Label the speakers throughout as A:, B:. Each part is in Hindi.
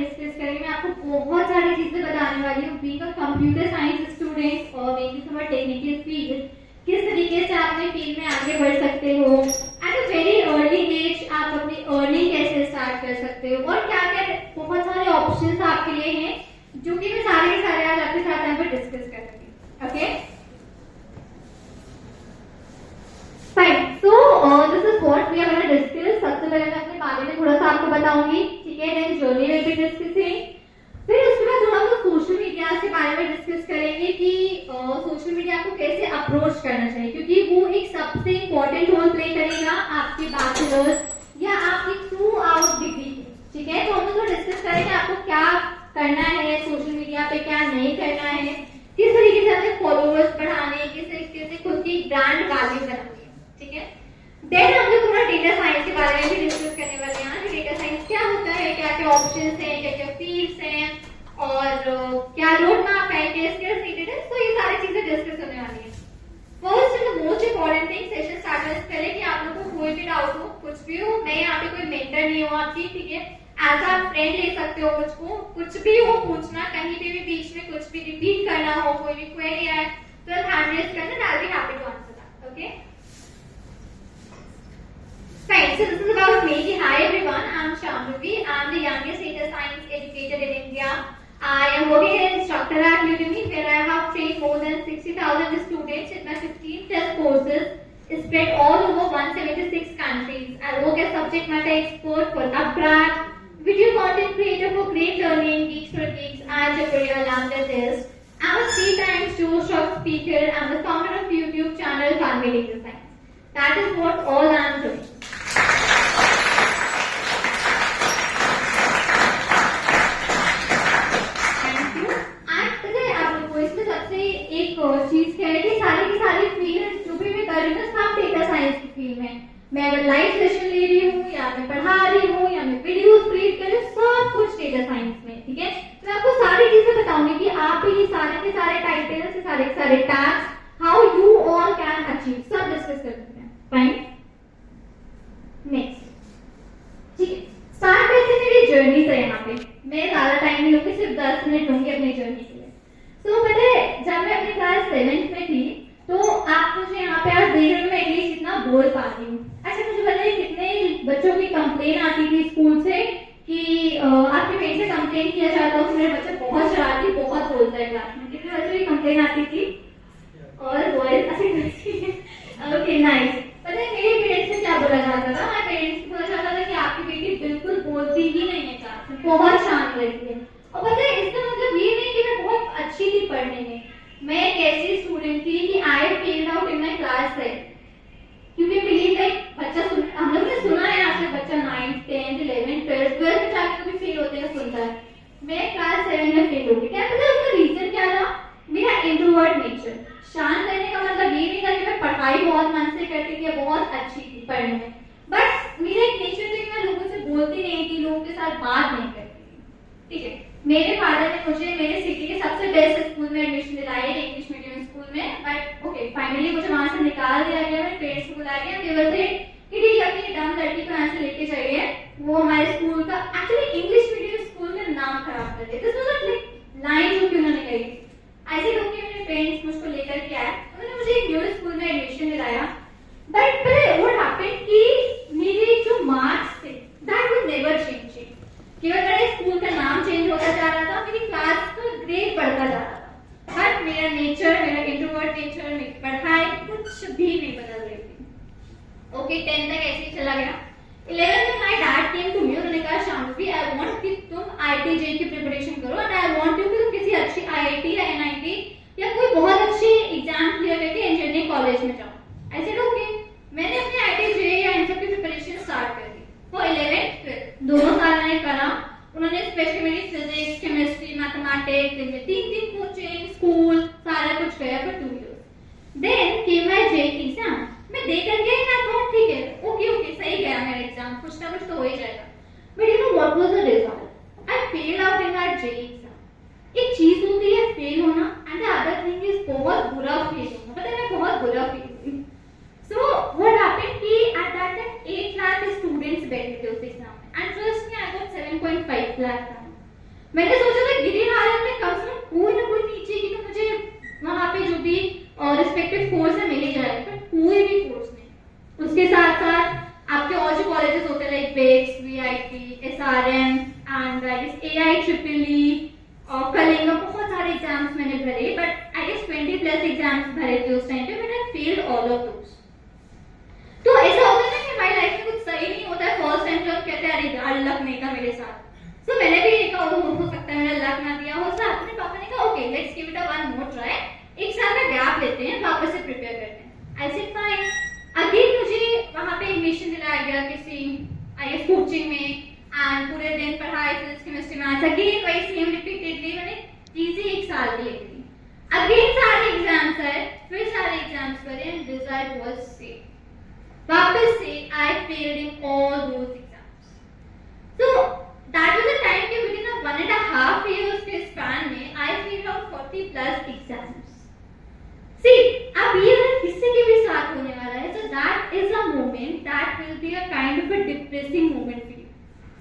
A: डिस्कस करेंगे। मैं आपको बहुत सारी चीजें बताने वाली हूँ। Being a computer science student और being from a technical field, किस तरीके से आप अपने फील्ड में आगे बढ़ सकते हो। At a very early age आप अपनी अर्निंग कैसे स्टार्ट कर सकते हो और क्या क्या बहुत सारे ऑप्शंस आपके लिए हैं जो कि मैं सारे के सारे आज आपके साथ यहाँ पर डिस्कस करूंगी। Okay fine, so this is what we are gonna discuss. सबसे पहले मैं अपने बारे में थोड़ा सा आपको बताऊंगी, ठीक है, then journey will be discussing. फिर उसके बाद थोड़ा सा सोशल मीडिया के बारे में डिस्कस करेंगे कि सोशल मीडिया को कैसे अप्रोच करना चाहिए, क्योंकि वो एक सबसे इंपॉर्टेंट रोल प्ले करेगा आपके बैचलर्स या आपकी थ्रू आउट डिग्री। ठीक है, तो हम लोग डिस्कस करेंगे आपको क्या करना है सोशल मीडिया पे, क्या नहीं करना है, किस तरीके से अपने फॉलोअर्स बढ़ाने, किस तरीके से खुद की ब्रांड वैल्यू बनानी है। ठीक है, देन हम लोग थोड़ा डेटा साइंस के बारे में भी डिस्कस करने वाले हैं कि डेटा साइंस क्या होता है, क्या क्या ऑप्शंस हैं, क्या क्या फील्ड्स हैं और क्या रोड मैप है, क्या स्किल्स नीडेड है। तो ये सारी चीजें डिस्कस होने वाली है। First and most important thing, session start करने से पहले कि आप लोगों को कोई भी डाउट हो, कुछ भी हो, मैं यहाँ पे कोई मेंटर नहीं हूँ आपकी, ठीक है, एज अ फ्रेंड ले सकते हो मुझको, कुछ भी हो पूछना, कहीं पे भी बीच में कुछ भी रिपीट करना हो, कोई भी क्वेरी है तो हैंड रेज करना, I will be happy to answer that. Okay fine, so this is about me. Hi everyone, I am Shambhavi. I am the youngest data science educator in India. I am working as an instructor at Udemy, where I have trained more than 60,000 students in my 15 plus courses spread all over 176 countries. I work as subject matter expert for Upgrad, video content creator for Great Learning, Geeks for Geeks, and Japaria Lambda Test. I am a 3 times two-shot speaker. I am the founder of YouTube channel Family Data Science. That is what all I am doing. चीज क्या है कि सारी की सारी फील्ड जो भी मैं कर रही हूँ सब डेटा साइंस की फील्ड में। मैं अगर लाइव सेशन ले रही हूँ या मैं पढ़ा रही हूँ या मैं वीडियोस क्रिएट कर रही हूँ, सब कुछ डेटा साइंस में। ठीक है, तो मैं आपको सारी चीजें बताऊंगी कि आप भी सारे के सारे टाइटल्स, सारे के सारे tags, how you all can achieve, सब डिस्कस करते हैं। फाइन, नेक्स्ट, ठीक है, स्टार्ट करते हैं मेरी जर्नी से। यहाँ पे मैं ज्यादा टाइम नहीं लूंगी, सिर्फ 10 मिनट लूंगी अपनी जर्नी के लिए। तो पता है जब मैं अपनी क्लास 7th में थी तो आप मुझे यहाँ पे आज देख रहे हो मैं इंग्लिश कितना बोल पा रही हूँ। अच्छा मुझे बताइए कितने बच्चों की कंप्लेन आती थी स्कूल से कि आपके पेरेंट्स से कंप्लेन किया जाता है कि मेरा बच्चा बहुत शरारती, बहुत बोलता है क्लास में। कितने बच्चों की कंप्लेन आती थी और वॉइस अच्छी करती है। Okay nice. पता है मेरे पेरेंट्स से क्या बोला जाता था, मेरे पेरेंट्स को बोला जाता था कि आपकी बेटी बिल्कुल बोलती ही नहीं है क्लास में, बहुत शांत रहती है। और पता है इसका मतलब ये नहीं कि मैं बहुत अच्छी थी पढ़ने में, मैं एक ऐसी स्टूडेंट थी कि I failed out in my class 7, क्योंकि बिलीव लाइक बच्चा हम लोग ने सुना है आपसे बच्चा 9th 10th 11th 12th 12th में जाकर भी फेल होते हैं सुनता है। मैं क्लास 7 में फेल हो गई। क्या पता उसका रीजन क्या था? मेरा इंट्रोवर्ट नेचर। शांत रहने का मतलब ये नहीं था कि मैं पढ़ाई बहुत मन से करती थी, बहुत अच्छी थी पढ़ने में, बट मेरा एक नेचर था कि मैं लोगों से बोलती नहीं थी, लोगों के साथ बात नहीं करती थी। ठीक है, मेरे फादर ने मुझे मेरे सिटी के सबसे बेस्ट स्कूल में एडमिशन दिलाई है, इंग्लिश मीडियम स्कूल में, बट ओके फाइनली मुझे वहां से निकाल दिया गया। मेरे पेरेंट्स को बुलाया गया, दे वर सेड कि ठीक है अपनी डम लड़की को यहाँ से लेके जाइए, वो हमारे स्कूल का एक्चुअली इंग्लिश मीडियम स्कूल में नाम खराब कर दिया। दिस वाज लाइक लाइन जो कि उन्होंने कही। ऐसे लोग कि मेरे पेरेंट्स मुझको लेकर के आए, उन्होंने मुझे एक न्यू स्कूल में एडमिशन दिलाया, बट व्हाट हैपेंड कि मेरे जो मार्क्स थे दैट वुड नेवर चेंज। केवल मेरे स्कूल का नाम चेंज होता जा रहा था, मेरी क्लास का ग्रेड बढ़ता जा रहा था, बट मेरा नेचर, मेरा इंट्रोवर्ट नेचर, मेरी पढ़ाई कुछ भी नहीं बदल रही थी। ओके 10th तक ऐसे ही चला गया। 11th में my dad came to me, उन्होंने कहा शांभवी आई वांट कि तुम IIT JEE की प्रिपरेशन करो एंड आई वांट यू कि तुम किसी अच्छी IIT या NIT या कोई बहुत अच्छी एग्जाम क्लियर करके इंजीनियरिंग कॉलेज में जाओ। I said okay. मैंने अपनी IIT JEE या इन सब की प्रिपरेशन स्टार्ट कर दी फॉर 11th 12th, दोनों साल मैंने करा। उन्होंने स्पेशली मेरी फिजिक्स, केमिस्ट्री, मैथमेटिक्स, इनमें 3 कोचिंग, स्कूल, सारा कुछ गया for 2 years। Then came my JEE exam, मैं दे कर गई, मैं थॉट ठीक है ओके ओके सही गया मेरा एग्जाम, कुछ ना कुछ तो हो ही जाएगा। But you know what was the result? I fail out in that JEE exam. एक चीज होती है फेल होना and the other thing is बहुत बुरा फेल होना। पता है मैं बहुत बुरा फेल हुई। So what happened कि at that time 8 lakh students बैठे थे उस एग्जाम में, and trust me I got 7.5 lakh. मैंने सोचा था गिरी हालत में कम से कम कोई ना कोई नीचे की तो मुझे वहां पे जो भी रिस्पेक्टिव कोर्स है मिल ही जाएगा, पर कोई भी कोर्स नहीं। उसके साथ साथ आपके और जो कॉलेजेस होते हैं लाइक बेक्स, VIT, SRM and I guess A I triple और कलिंगा, बहुत सारे एग्जाम्स मैंने भरे, बट आई गेस 20+ एग्जाम्स भरे थे उस टाइम पे, but I failed all of those. तो ऐसा होता है ना कि हमारी लाइफ में कुछ सही नहीं होता है फर्स्ट टाइम, जब कहते हैं अरे यार लक नहीं था मेरे साथ। तो मैंने भी ये कहा हो सकता है मेरा लक ना दिया हो साथ। अपने पापा ने कहा okay let's give it a one more try, एक साल का गैप लेते हैं, वापस से प्रिपेयर करते हैं। I said fine. अगेन मुझे वहां पे एडमिशन दिलाया गया किसी आई गेस कोचिंग में, एंड पूरे दिन पढ़ाई, फिजिक्स, केमिस्ट्री, मैथ्स, अगेन वही सेम रिपीटेडली मैंने चीजें एक साल की लिखी। अगेन सारे एग्जाम्स आए, फिर सारे एग्जाम्स करे, एंड रिजल्ट वाज सेम। वापस से I failed in all those exams. So that was the time कि विदिन अ 1.5 years के स्पैन में आई फेल्ड आउट 40+ एग्जाम्स। सी अब ये किसी के भी साथ होने वाला है, so that is a moment that will be a kind of a depressing moment for you,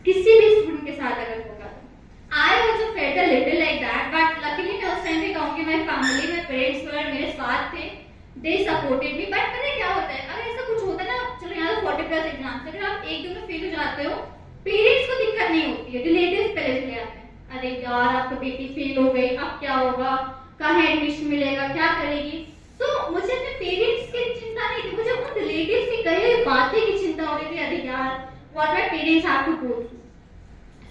A: किसी भी स्टूडेंट के साथ अगर होगा तो। I also felt a little like that, but luckily मैं उस टाइम पे कहूँगी my family, my parents were मेरे साथ थे, they supported me। but पता है क्या होता है, अगर ऐसा कुछ होता है ना, चलो यहाँ तो 40+ एग्जाम्स, अगर आप एक दिन में फेल हो जाते हो, पेरेंट्स को दिक्कत नहीं होती है, रिलेटिव्स पहले चले आते हैं, अरे यार आपका बेटी फेल हो गई, अब क्या होगा, कहाँ एडमिशन मिलेगा, क्या करेगी। तो मुझे अपने पेरेंट्स की चिंता नहीं थी, मुझे उन रिलेटिव्स की कही हुई बातें की चिंता हो रही थी, अरे यार what my parents have to go through.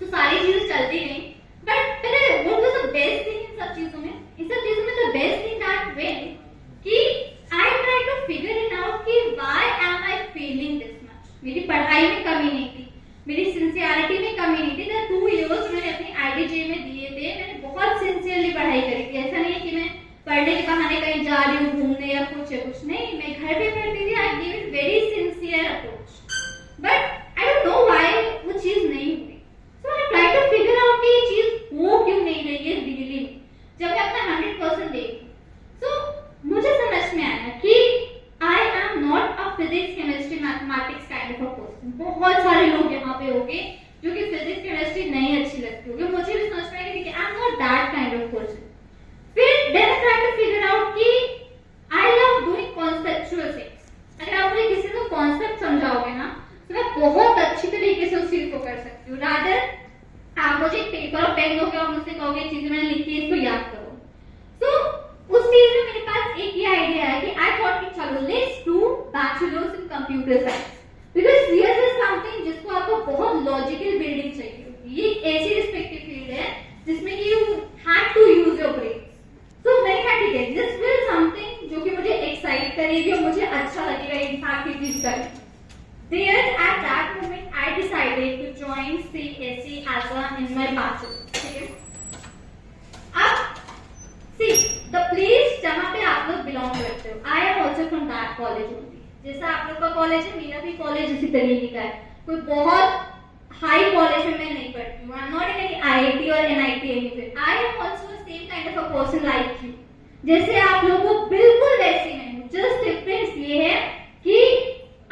A: तो सारी चीजें चलती रही, बट पता है what was the best thing in सब चीजों में, the best thing that when कि I try to figure it out कि why am I feeling this much. मेरी पढ़ाई में कमी नहीं थी, मेरी सिंसियरिटी में कमी नहीं थी। 2 years मैंने अपनी आईडीजे में दिए थे, मैंने बहुत सिंसियरली पढ़ाई करी थी। ऐसा नहीं है कि मैं पढ़ने के बहाने कहीं जा रही हूँ घूमने या कुछ नहीं, मैं घर पे पढ़ती थी। I give it very sincere approach, but I don't know why वो चीज नहीं हुई। So I try to figure out कि ये चीज हो क्यों नहीं रही है रियली। जब मैं अपना 100% देती, सो मुझे समझ में आया कि I am not a physics, chemistry, mathematics kind of a person. बहुत सारे लोग यहाँ पे होंगे जो कि फिजिक्स, केमिस्ट्री नहीं अच्छी लगती होगी, मुझे भी समझ में आया कि I am not that kind of person. फिर then I tried to figure out कि I love doing conceptual things। अगर आप मुझे किसी को कॉन्सेप्ट समझाओगे ना, तो मैं बहुत अच्छी तरीके से उस चीज को कर सकती हूँ। रादर आप मुझे पेपर और पेन दोगे और मुझसे कहोगे चीजें मैंने लिखी है इसको याद करो। तो उस चीज में मेरे पास एक ही आइडिया है कि I thought कि चलो let's do bachelor's in computer science, because CS is something जिसको आपको बहुत लॉजिकल बिल्डिंग चाहिए होगी। ये एक ऐसी रिस्पेक्टिव फील्ड है जिसमें कि you had to use your brain। तो मैंने कहा ठीक है, दिस विल समथिंग जो कि मुझे एक्साइट करेगी और मुझे अच्छा लगेगा इनफैक्ट ये चीज करना। There at that moment I decided to join CSE as a in my bachelor। ठीक है, अब see the place जहाँ पे आप लोग बिलोंग करते हो, I am also from that college only। जैसा आप लोग का कॉलेज है, मेरा भी कॉलेज इसी तरीके का है। कोई बहुत हाई कॉलेज में मैं नहीं पढ़ती हूँ। I am not in any IIT or NIT anywhere। I am also the same kind of a person like you। जैसे आप लोगों को बिल्कुल वैसे नहीं हूँ, just difference ये है कि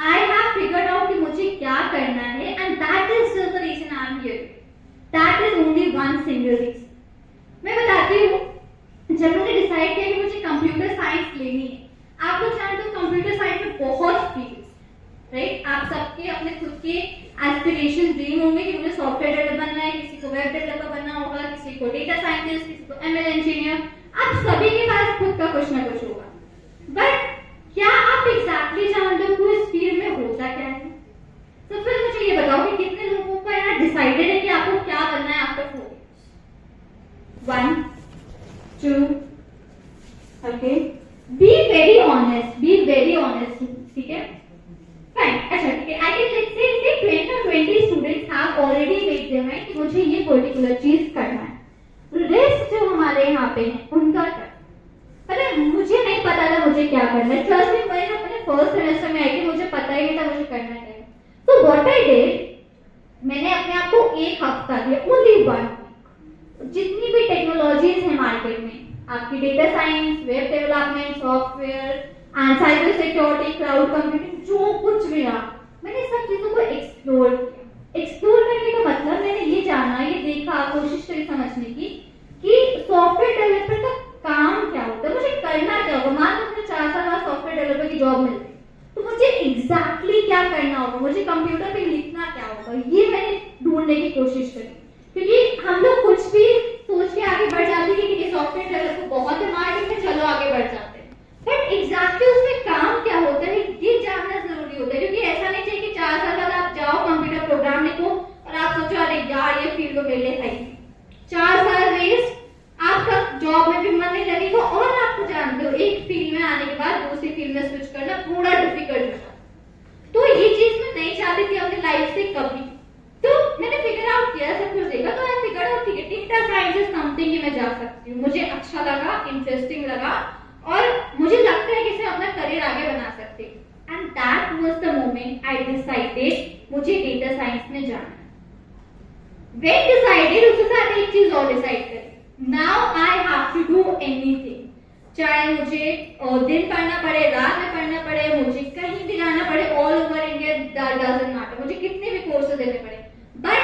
A: I have figured out कि मुझे क्या करना है, and that is just the reason I am here। That is only one single reason। मैं बताती हूँ, जब मैंने डिसाइड किया कि मुझे कंप्यूटर साइंस लेनी है, आप लोग जानते हो कंप्यूटर साइंस में बहुत फील्ड्स, राइट? आप सबके अपने खुद के एस्पिरेशन ड्रीम होंगे कि मुझे सॉफ्टवेयर डेवलपर बनना है, किसी को वेब डेवलपर बनना होगा, किसी को डेटा साइंटिस्ट, किसी को एमएल इंजीनियर। आप सभी के पास खुद का कुछ ना कुछ होगा, बट क्या आप एग्जैक्टली जानते हो कि इस फील्ड में होता क्या है? तो फिर मुझे ये बताओ कि कितने लोगों का यहाँ डिसाइडेड है कि आपको क्या बनना है after 4 years? 1 2 okay, be very honest, ठीक है? फाइन, अच्छा ठीक है। I can let's say 20 students have already made their mind कि मुझे ये पर्टिकुलर चीज करना है। रेस्ट जो हमारे यहाँ पे हैं उनका क्या? अरे मुझे नहीं पता था मुझे क्या करना है। ट्रस्ट मी, मैं अपने फर्स्ट सेमेस्टर में आई थी, मुझे पता ही नहीं था मुझे करना क्या है। तो व्हाट आई डिड, मैंने अपने आप को 1 हफ्ता दिया, ओनली 1 वीक। जितनी भी टेक्नोलॉजीज है मार्केट में, आपकी data science, web development, software and cyber security, cloud computing, जो कुछ भी रहा, मैंने सब चीजों को एक्सप्लोर किया। एक्सप्लोर करने का मतलब मैंने ये जाना, ये देखा, कोशिश करी समझने डेवलपर का काम क्या होता है, मुझे करना क्या होगा। मान लो मुझे 4 साल बाद सॉफ्टवेयर डेवलपर की जॉब मिल गई, तो मुझे एग्जैक्टली क्या करना होगा, मुझे कंप्यूटर पे लिखना क्या होगा, ये मैंने ढूंढने की कोशिश करी। क्योंकि हम लोग कुछ भी सोच के आगे बढ़ जाते हैं कि सॉफ्टवेयर डेवलपर बहुत है मार्केट में, चलो आगे बढ़ जाते हैं, बट एग्जैक्टली उसमें काम क्या होता है ये जानना जरूरी होता है। क्योंकि ऐसा नहीं चाहिए कि 4 साल बाद आप जाओ कंप्यूटर प्रोग्राम लिखो और आप सोचो अरे यार ये फील्ड मेरे लिए है, 4 साल वेस्ट, आपका जॉब में भी मन नहीं लगेगा, और आप तो जानते हो एक फील्ड में आने के बाद दूसरी फील्ड में स्विच करना थोड़ा डिफिकल्ट होता है। तो ये चीज मैं नहीं चाहती थी अपनी लाइफ से कभी, तो मैंने फिगर आउट किया, सब कुछ देखा, तो मैं फिगर आउट ठीक है डेटा साइंस इज समथिंग कि मैं जा सकती हूँ, मुझे अच्छा लगा, इंटरेस्टिंग लगा, और मुझे लगता है कि इसमें अपना करियर आगे बना सकते हैं। And that was the moment I decided मुझे डेटा साइंस में जाना है। व्हेन डिसाइडेड, उसके साथ एक चीज और डिसाइड करी, now I have to do anything, चाहे मुझे दिन पढ़ना पड़े, रात में पढ़ना पड़े, मुझे कहीं भी जाना पड़े, all over India, that doesn't matter, मुझे कितने भी कोर्सेज देने पड़े, but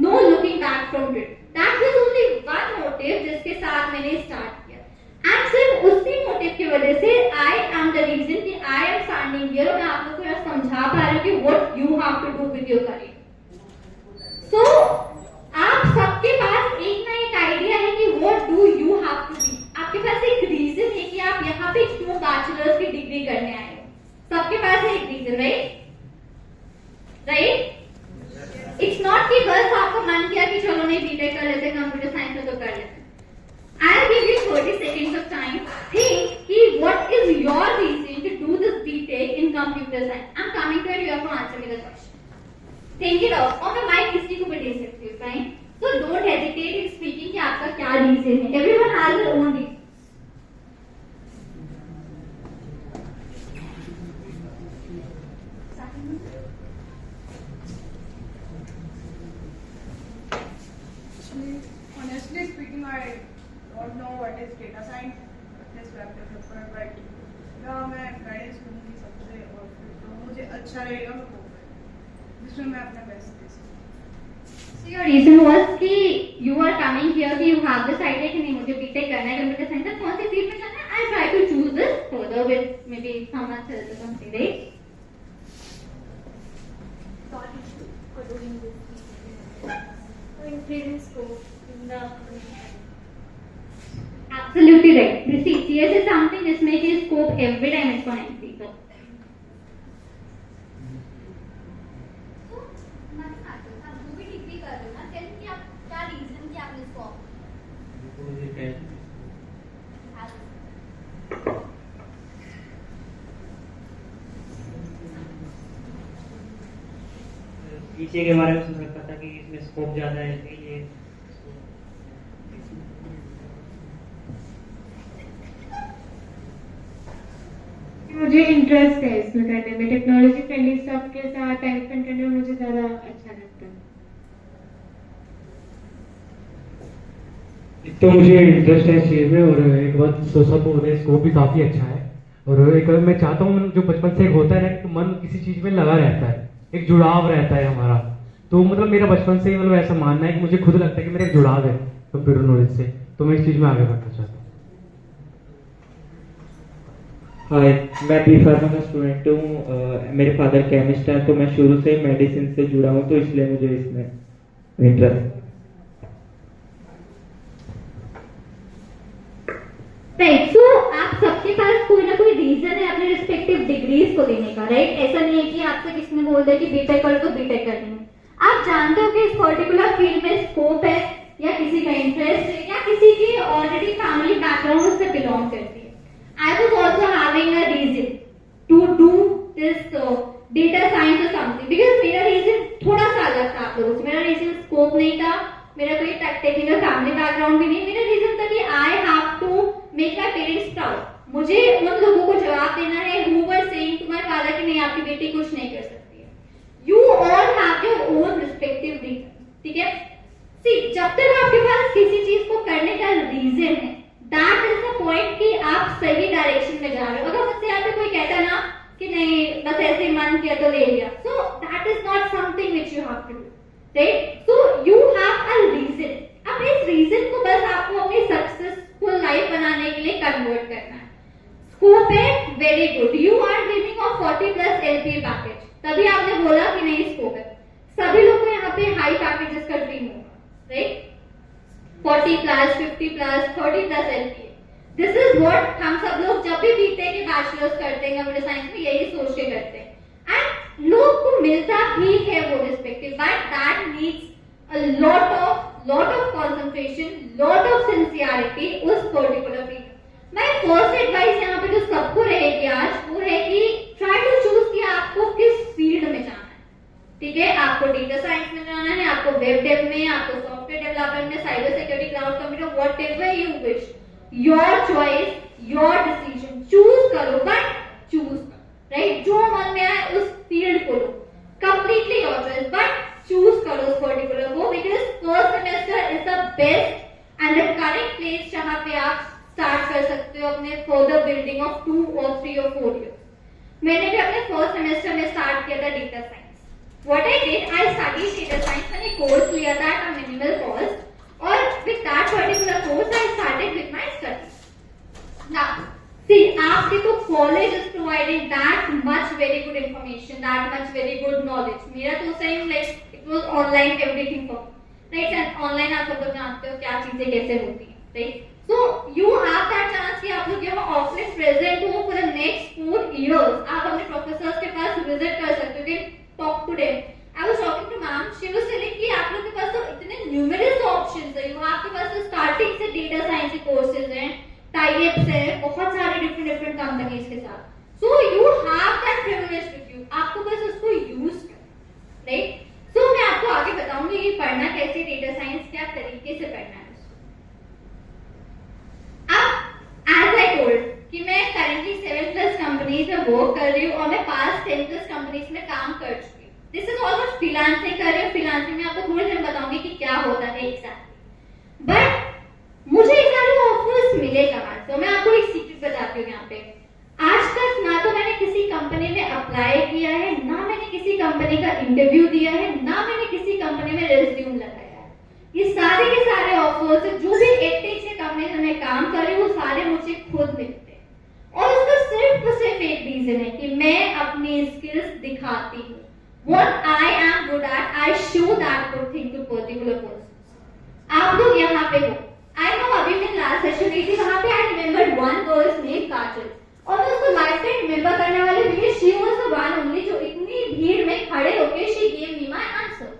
A: no looking back from it. That was only one motive जिसके साथ मैंने स्टार्ट किया, एंड सिर्फ उसी मोटिव की वजह से आई एम द रीजन कि आई एम स्टैंडिंग हियर, और मैं आप लोगों को यह समझा पा रही हूँ कि what you have to do with your career. So आप सबके पास एक ना एक आइडिया है कि what do you have to be, आपके पास एक रीजन है कि आप यहाँ पे क्यों बैचलर्स की डिग्री करने आए हो, सबके पास है एक रीजन, राइट? इट्स नॉट कि बस आपको मन किया कि चलो नहीं बीटेक कर लेते, कंप्यूटर साइंस में तो कर लेते। I'll give you 30 seconds of time. Think कि what is your reason to do this BTech in computer science? I'm coming to it. You have to answer me the question. Think it out. और मैं mic किसी को भी दे सकती हूँ, fine? So don't hesitate in speaking कि आपका क्या reason है. Everyone has their own reason.
B: Honestly speaking, I don't know what is data science, what is web developer, but मैं गाइडेंस लूँगी सबसे, और फिर तो मुझे अच्छा रहेगा मैं वो करूँ जिसमें मैं अपना बेस्ट दे सकूँ।
A: So your reason was कि you are coming here कि you have this idea कि नहीं मुझे बीटेक करना है कंप्यूटर साइंस में, कौन सी फील्ड में जाना है, I try to choose this further with maybe someone else or something, right?
C: Sorry for doing this. To increase scope in the
A: Absolutely right. You see, CS is something जिसमें कि scope every time is going to increase.
C: तो मैं आपको आप जो भी डिग्री कर रहे हो ना, टेल कि आप क्या रीजन कि आपने इसको
D: पीछे के बारे में सोच रखा था कि इसमें स्कोप ज्यादा है, ये
E: मुझे इंटरेस्ट है इसमें करने में, टेक्नोलॉजी फ्रेंडली स्टफ के साथ टाइम स्पेंड करने में मुझे ज़्यादा अच्छा लगता है।
F: एक तो मुझे इंटरेस्ट है इस चीज़ में, और एक बात सब हो रहे स्कोप भी काफ़ी अच्छा है, और एक मैं चाहता हूँ जो बचपन से एक होता है ना कि मन किसी चीज़ में लगा रहता है, एक जुड़ाव रहता है हमारा, तो मतलब मेरा बचपन से ही मतलब ऐसा मानना है कि मुझे खुद लगता है कि मेरा एक जुड़ाव है कंप्यूटर नॉलेज से, तो मैं इस चीज़ में आगे बढ़ना चाहता हूँ।
G: हाय, मैं बी फार्मा का स्टूडेंट हूँ, मेरे फादर केमिस्ट हैं, तो मैं शुरू से मेडिसिन से जुड़ा हूँ, तो इसलिए मुझे इसमें इंटरेस्ट।
A: राइट, सो आप सबके पास कोई ना कोई रीजन है अपने रिस्पेक्टिव डिग्रीज को देने का, राइट? ऐसा नहीं है कि आपसे किसी ने बोल दिया कि बीटेक करो तो बीटेक कर देंगे। आप जानते हो कि इस पर्टिकुलर फील्ड में स्कोप है, या किसी का इंटरेस्ट है, या किसी की ऑलरेडी फैमिली बैकग्राउंड उससे बिलोंग करती है। I was also having a reason to do this data science or something, because मेरा रीजन थोड़ा सा अलग था आप लोगों से। मेरा रीजन स्कोप नहीं था, मेरा कोई टेक्निकल फैमिली बैकग्राउंड भी नहीं, मेरा रीजन था कि I have to make my parents proud. मुझे उन लोगों को जवाब देना है who were saying to my father कि नहीं आपकी बेटी कुछ नहीं कर सकती है। You all have your own respective reasons, ठीक है? See, जब तक आपके पास किसी चीज को करने का रीजन है, दैट इज द पॉइंट कि आप सही डायरेक्शन में जा रहे हो। अगर मुझसे यहाँ पे कोई कहता ना कि नहीं बस ऐसे मन किया तो ले लिया, so that is not something which you have to do, right? So you have a reason. अब इस रीजन को बस आपको अपनी successful very good, you are dreaming of 40+ LPA package, तभी आपने बोला कि नहीं स्कोप है। सभी लोग को यहाँ पे हाई पैकेजेस का ड्रीम होगा, right? 40+, 50+, 30+ LPA, this is what हम सब लोग जब भी बीटेक के बैचलर्स करते हैं कंप्यूटर साइंस में यही सोच के करते हैं। एंड लोग को मिलता भी है वो respective, but that needs a lot of concentration, lot of sincerity उस पर्टिकुलर फील्ड। मैं फर्स्ट एडवाइस यहाँ पे जो सबको रहेगी आज वो है कि ट्राई टू चूज कि आपको किस फील्ड में जाना है, ठीक है? आपको डेटा साइंस में जाना है, आपको वेब डेव में, आपको सॉफ्टवेयर डेवलपमेंट में, cyber security, cloud computer, whatever you wish, your choice, your decision, choose करो, बट चूज करो, राइट? जो मन में आए उस फील्ड को लो, completely your choice, but choose करो उस पर्टिकुलर को, because first semester is the best and the correct place जहां पे आप स्टार्ट कर सकते हो अपने further building of 2 or 3 or 4 years। मैंने भी अपने फर्स्ट सेमेस्टर में स्टार्ट किया था data science. What I did, I studied data science, मैंने कोर्स लिया था एट अ मिनिमल कॉस्ट और with that particular course I started with my studies. Now see, आपके तो college is providing that much very good information, that much very good knowledge. मेरा तो same like it was online everything for me, right? And online आप सब लोग जानते हो क्या चीजें कैसे होती हैं, right? So you have that chance कि आप लोग यहाँ ऑफलाइन प्रेजेंट हो फॉर द नेक्स्ट 4 years। आप अपने प्रोफेसर्स के पास विजिट कर सकते हो, can talk to them. I was talking to ma'am, she was telling कि आप लोग के पास तो इतने न्यूमरस ऑप्शंस है, आपके पास तो स्टार्टिंग से डेटा साइंस के कोर्सेज हैं, टाइप्स है, बहुत सारे डिफरेंट कंपनीज के साथ। सो you have that privilege with you, आपको बस उसको यूज करना, राइट? सो मैं आपको आगे बताऊंगी कि पढ़ना कैसे, डेटा साइंस क्या तरीके से पढ़ना है। अब एज आई टोल्ड कि मैं करंटली 7+ कंपनीज में वर्क कर रही हूँ और मैं पास 10+ कंपनीज में काम कर चुकी हूँ। दिस इज ऑलमोस्ट फ्रीलांसिंग कर रही हूँ। फ्रीलांसिंग में आपको थोड़ी देर बताऊंगी कि क्या होता है एग्जैक्टली, बट मुझे ये सारे ऑफर्स मिले कहाँ से? तो मैं आपको एक सीक्रेट बताती हूँ यहाँ पे। आज तक ना तो मैंने किसी कंपनी में अप्लाई किया है, ना मैंने किसी कंपनी का इंटरव्यू दिया है, ना मैंने किसी कंपनी में रेज्यूम लगाया है। ये सारे के सारे ऑफर्स जो भी एडटेक से कंपनी में मैं काम कर रही हूँ वो सारे मुझे खुद मिलते हैं और उसका सिर्फ एक रीजन है कि मैं अपनी स्किल्स दिखाती हूँ। What I am good at, I show that good thing to particular person। आप लोग यहाँ पे हो, I know अभी मैं लास्ट सेशन में थी, वहाँ पे I remembered one girl's name काजल, और मैं उसको लाइफ टाइम रिमेंबर करने वाली because she was the one only जो इतनी भीड़ में खड़े होके she gave me my answer।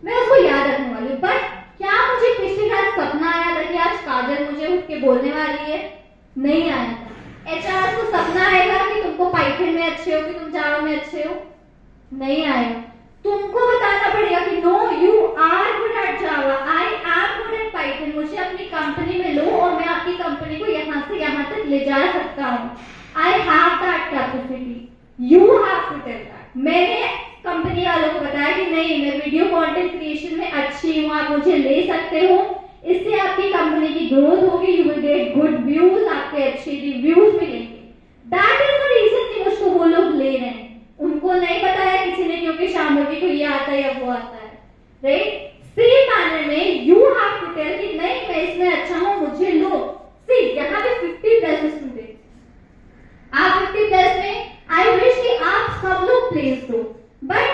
A: मैं उसको याद रखने वाली हूँ। बट क्या मुझे पिछली रात सपना आया था कि आज काजल मुझे उठ के बोलने वाली है? नहीं आया था। एचआर को सपना आएगा कि तुमको पाइथन में अच्छे हो, कि तुम जावा में अच्छे हो? नहीं आया। तुमको बताना पड़ेगा कि no you are good at Java, I am good at Python, मुझे अपनी कंपनी में लो और मैं आपकी कंपनी को यहाँ से यहाँ तक ले जा सकता हूँ। I have that capacity, you have to tell that. मैंने कंपनी वालों को बताया कि नहीं, मैं वीडियो कंटेंट क्रिएशन में अच्छी हूँ, आप मुझे ले सकते हो, इससे आपकी कंपनी की ग्रोथ होगी, you will get good views, आपके अच्छे रिव्यूज मिलेंगे। दैट इज द रीजन कि मुझको वो लोग ले रहे हैं। उनको नहीं बताया किसी ने क्योंकि शामोगी को ये आता है या वो आता है, राइट? सेम मैनर में यू हैव टू टेल कि नहीं मैं इसमें अच्छा हूँ, मुझे लो। सी यहाँ पे 50+ स्टूडेंट, आप 50+ में आई विश कि आप सब लोग प्लेस हो, बट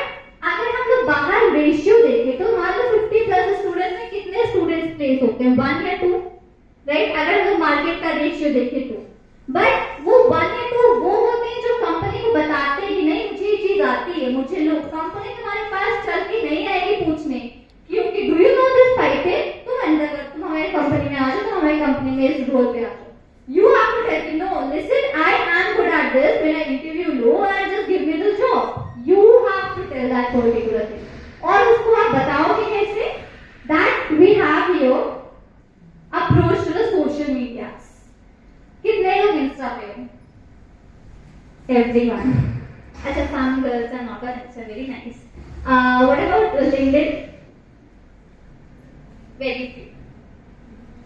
A: अगर हम लोग बाहर रेशियो देखें तो मान लो 50+ स्टूडेंट में कितने स्टूडेंट्स प्लेस होते हैं? 1 या 2, राइट? अगर हम लोग मार्केट का रेशियो देखें तो, बट वो 1 या 2 वो होते हैं जो कंपनी को बताते हैं कि नहीं मुझे ये चीज आती है, मुझे लो। कंपनी तुम्हारे पास चल के नहीं आएगी पूछने क्योंकि do you know this Python, तुम अंदर तुम हमारी कंपनी में आ जाओ, तुम हमारी कंपनी में इस रोल पे आ जाओ। You have to tell me, no, listen, I am good at this. When I interview low, and just give me the job. You have to tell that particular thing. और उसको आप बताओगे कैसे? That we have here approach to the social medias. कितने लोग इंस्टा पे हो? Everyone. अच्छा, some girls are not on Insta, very nice. What about LinkedIn? Very few.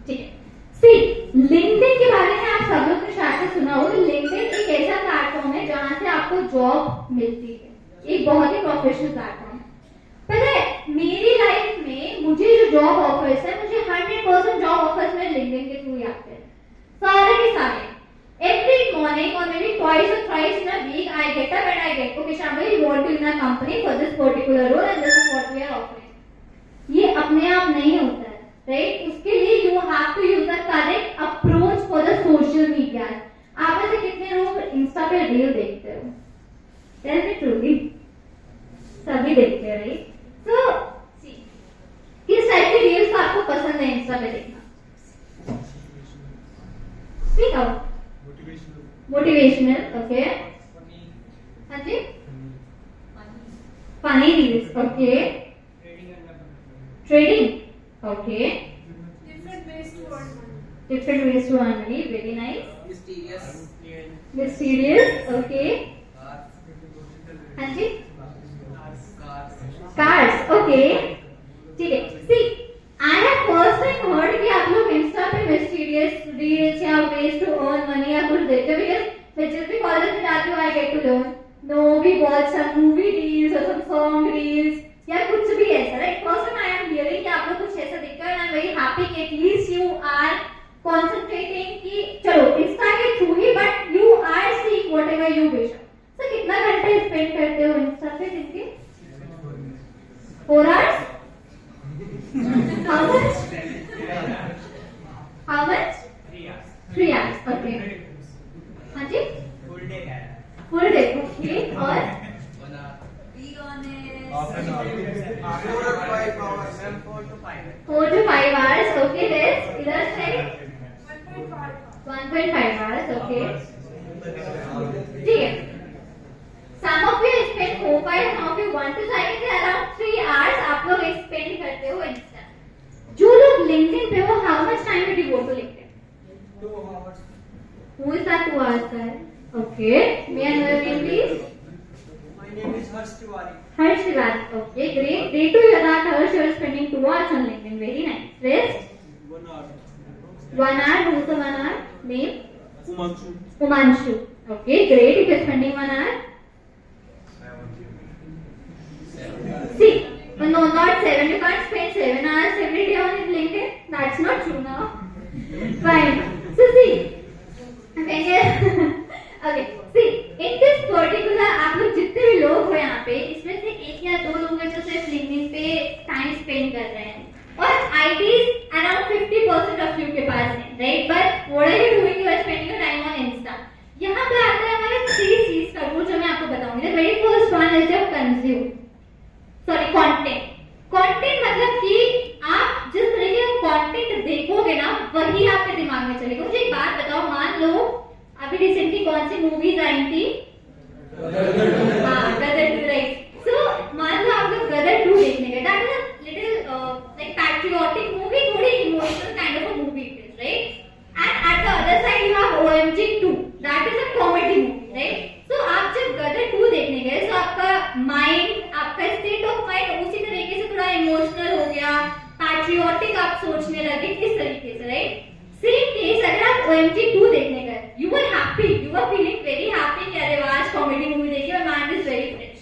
A: ठीक है। See, LinkedIn के बारे में आप सब लोग ने शायद से सुना होगा। LinkedIn एक ऐसा प्लेटफॉर्म है जहाँ से आपको जॉब मिलती है, एक बहुत ही प्रोफेशनल प्लेटफॉर्म। पता है मेरी लाइफ में मुझे जो जॉब ऑफर्स है, मुझे 100% जॉब ऑफर्स में LinkedIn के थ्रू आते हैं, सारे के सारे। every morning or maybe twice or thrice in a week I get up and I get, okay Shambhavi, you want to be in our company for this particular role and this is what we are offering. ये अपने आप नहीं होता है, right? उसके लिए you have to use the correct approach for the social media. आप में से कितने लोग इंस्टा पे रील देखते हो? Tell me truly. सभी देखते हैं, right? So, see, किस टाइप की रील्स आपको पसंद है इंस्टा पे देखना? Speak out. Motivational, okay. हाँ जी. Funny reels, okay. Trading, okay.
B: Different ways to earn money.
A: Different ways to earn money, very nice. Mysterious, okay. हाँ जी. Cars, okay. ठीक है. See, I have first time heard कि आप लोग इंस्टा पे mysterious reels या ways to earn money या कुछ देखते हो, because मैं जिस भी कॉलेज में जाती हूँ I get to learn. No, we watch some movie reels or some song reels या कुछ भी ऐसा, right? First time I am hearing कि आप लोग कुछ ऐसा देखते हो and I'm very happy कि at least you are concentrating कि चलो इंस्टा के through he but you are seeing whatever you wish. So कितना घंटे spend करते हो इंस्टा पे दिन के? 4 hours? How much? How much? 3 hours. Okay. हाँ जी? Full day. Okay. और?
C: Be honest.
A: 4 to 5 hours. Okay. Let's illustrate. 1.5 hours. Okay. ठीक है. Some of you spend 4-5, some of you 1 to 5, around 3 hours आप लोग spend करते हो इंस्टा. जो लोग LinkedIn पे हो, how much time you devote to LinkedIn? 2 hours. Who is that 2 hours guy? Okay. May I know your name, please?
H: My name is Harsh Tiwari.
A: Harsh Tiwari. Okay, great. Great to hear that Harsh, you are spending 2 hours on LinkedIn. Very nice. Rest?
H: 1 hour.
A: 1 hour. Who's the 1 hour? Name?
H: Umanshu.
A: Umanshu. Okay, great. If you're spending 1 hour. See, no, not 7. You can't spend 7 hours every day on LinkedIn. That's not true now. Fine. So see, okay, see, in this particular, आप लोग जितने भी लोग हो यहाँ पे, इसमें से 1 या 2 लोग हैं जो सिर्फ LinkedIn पे टाइम स्पेंड कर रहे हैं. और IDs around 50% of you के पास हैं, right? But what are you doing? You are spending your time on Insta. यहाँ पे आता है हमारा 3 C's का रूल जो मैं आपको बताऊंगी. The very first one is your consume. Sorry, content. Content मतलब कि आप जिस तरीके का content देखोगे ना, वही आपके दिमाग में चलेगा. मुझे एक बात बताओ, मान लो अभी रिसेंटली कौन सी मूवीज आई थी? हाँ, गदर 2, राइट. सो मान लो आप लोग गदर 2 देखने गए. That is a little like patriotic movie, थोड़ी emotional kind of a movie it is, right? And at the other side you have OMG 2. That is a comedy movie, right? So आप जब गदर 2 देखने गए, तो आपका माइंड, आपका स्टेट ऑफ माइंड उसी तरीके से थोड़ा इमोशनल हो गया, पैट्रियोटिक आप सोचने लगे इस तरीके से, राइट? सेम केस अगर आप OMG 2 देखने गए, you were happy, you were feeling very happy कि अरे वाह कॉमेडी मूवी देखी और mind is very fresh.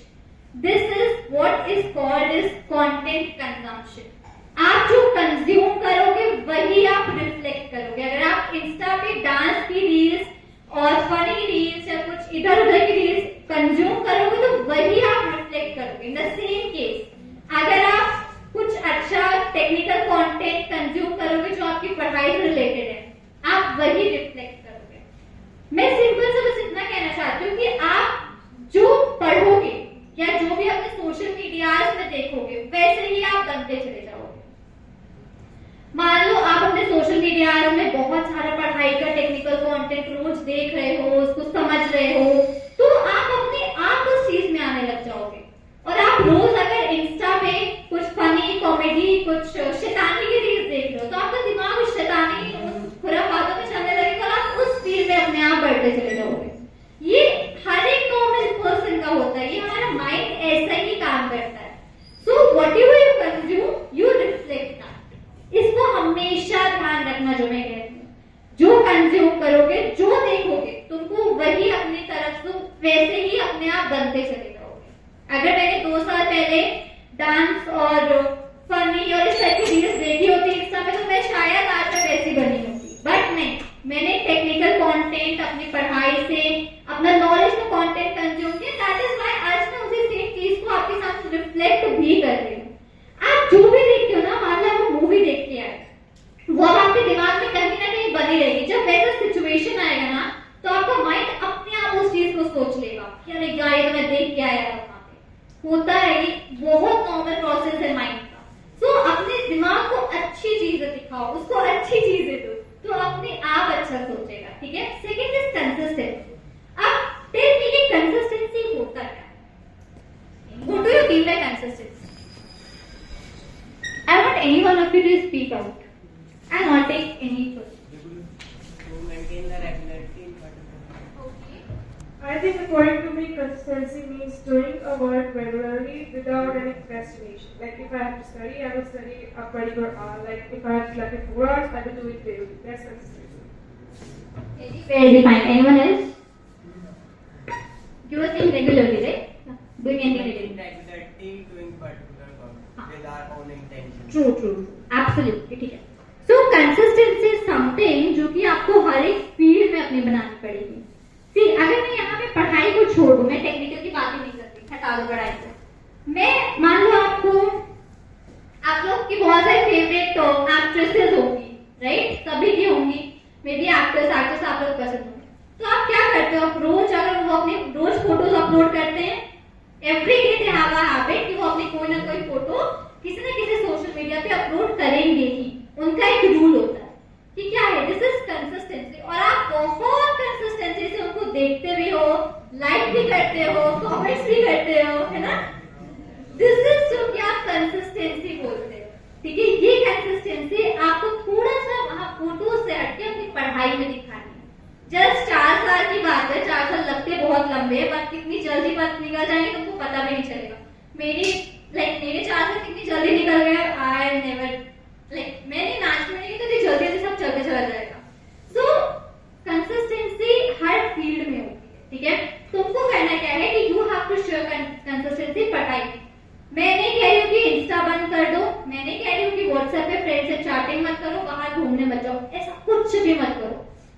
A: This is what is called is content consumption. आप जो कंज्यूम करोगे वही आप रिफ्लेक्ट करोगे. अगर आप इंस्टा पे डांस की रील्स और फनी रील्स या कुछ इधर उधर की रील्स कंज्यूम करोगे तो वही आप रिफ्लेक्ट करोगे. इन द सेम केस अगर आप कुछ अच्छा टेक्निकल कंटेंट कंज्यूम करोगे जो आपकी पढ़ाई से रिलेटेड है, आप वही रिफ्लेक्ट करोगे. मैं सिंपल से बस इतना कहना चाहती हूँ कि आप जो पढ़ोगे या जो भी अपने सोशल मीडियाज में देखोगे वैसे ही आप बनते चले जाओगे. मान लो आप अपने सोशल मीडिया में बहुत सारा पढ़ाई का टेक्निकल कंटेंट रोज देख रहे हो, उसको समझ रहे हो, तो आप अपने आप उस चीज में आने लग जाओगे. और आप रोज अगर इंस्टा पे कुछ फनी कॉमेडी कुछ शैतानी की रील्स देख रहे हो तो आपका दिमाग उस शैतानी उस खुराफातों में चलने लगेगा और आप उस फील्ड में अपने आप बढ़ते चले जाओगे. ये हर एक नॉर्मल पर्सन का होता है. ये हमारा माइंड ऐसा ही काम करता है. So whatever you consume you reflect that. इसको हमेशा ध्यान रखना जो मैं कहती हूँ. जो कंज्यूम करोगे, जो देखोगे, तुमको वही अपनी तरफ से वैसे ही अपने आप बनते चले जाओगे. अगर मैंने 2 साल पहले डांस और फनी और इस टाइप की रील्स देखी होती इंस्टा पे तो मैं शायद आज तक ऐसी बनी होती. बट नहीं, मैंने टेक्निकल कंटेंट अपनी दिखाओ, उसको अच्छी चीजें दो, तो अपने आप अच्छा सोचेगा, ठीक है। Second is consistency. अब टेल मी कि कंसिस्टेंसी होता क्या? What do you mean by consistency? I want any one of you to speak out. I will not take any first.
H: To maintain the regularity in particular.
C: Okay.
E: I think according to me, consistency means doing a work regularly without any procrastination. Like if I have to study, I will study a particular hour. Like if I have to sleep in 4 hours, I will do it daily. That's consistency.
C: Very
A: Well defined. Anyone else? You were saying regularly, right? Doing anything
H: Maintain
A: regularly.
H: regularity doing particular work with our own intention.
A: True. Absolutely, ठीक है। So consistency is something जो कि आपको हर एक फील्ड में अपनी बनानी पड़ेगी। See, अगर मैं यहाँ पे पढ़ाई को छोड़ दूं, मैं टेक्निकल की बात ही नहीं करती, हटा दो पढ़ाई को। मैं मान लो आप लोग की बहुत सारी फेवरेट तो एक्ट्रेसेस होंगी, राइट? सभी की होंगी, मे बी एक्टर्स आप लोग पसंद होंगे। तो आप क्या करते हो? रोज अगर वो अपनी रोज फोटोज अपलोड करते हैं, every day they have a habit कि वो अपनी कोई ना कोई फोटो किसी न किसी सोशल मीडिया पे अपलोड करेंगे ही। उनका एक रूल होता है कि क्या है, दिस इज कंसिस्टेंसी। और आप बहुत कंसिस्टेंसी से उनको देखते भी हो, लाइक भी करते हो, कमेंट्स भी करते हो, है ना? दिस इज जो कि आप कंसिस्टेंसी बोलते हो, ठीक है। ये कंसिस्टेंसी आपको थोड़ा सा वहां फोटो से हटके अपनी पढ़ाई में दिखानी है। जस्ट 4 साल की बात है, 4 साल लगते बहुत लंबे हैं, बट कितनी जल्दी बात निकल जाएंगे तुमको पता भी नहीं चलेगा। मेरे 4 साल कितनी जल्दी निकल गए, आई नेवर मैंने नाच में नहीं, तो जल्दी सब चलते चला जाएगा। सो कंसिस्टेंसी हर फील्ड में होती है, ठीक है। तुमको करना क्या है कि you have to show consistency पढ़ाई। मैं नहीं कह रही हूँ कि इंस्टा बंद कर दो, मैं नहीं कह रही हूँ कि व्हाट्सएप पे फ्रेंड से चैटिंग मत करो, बाहर घूमने मत जाओ, ऐसा कुछ भी मत करो।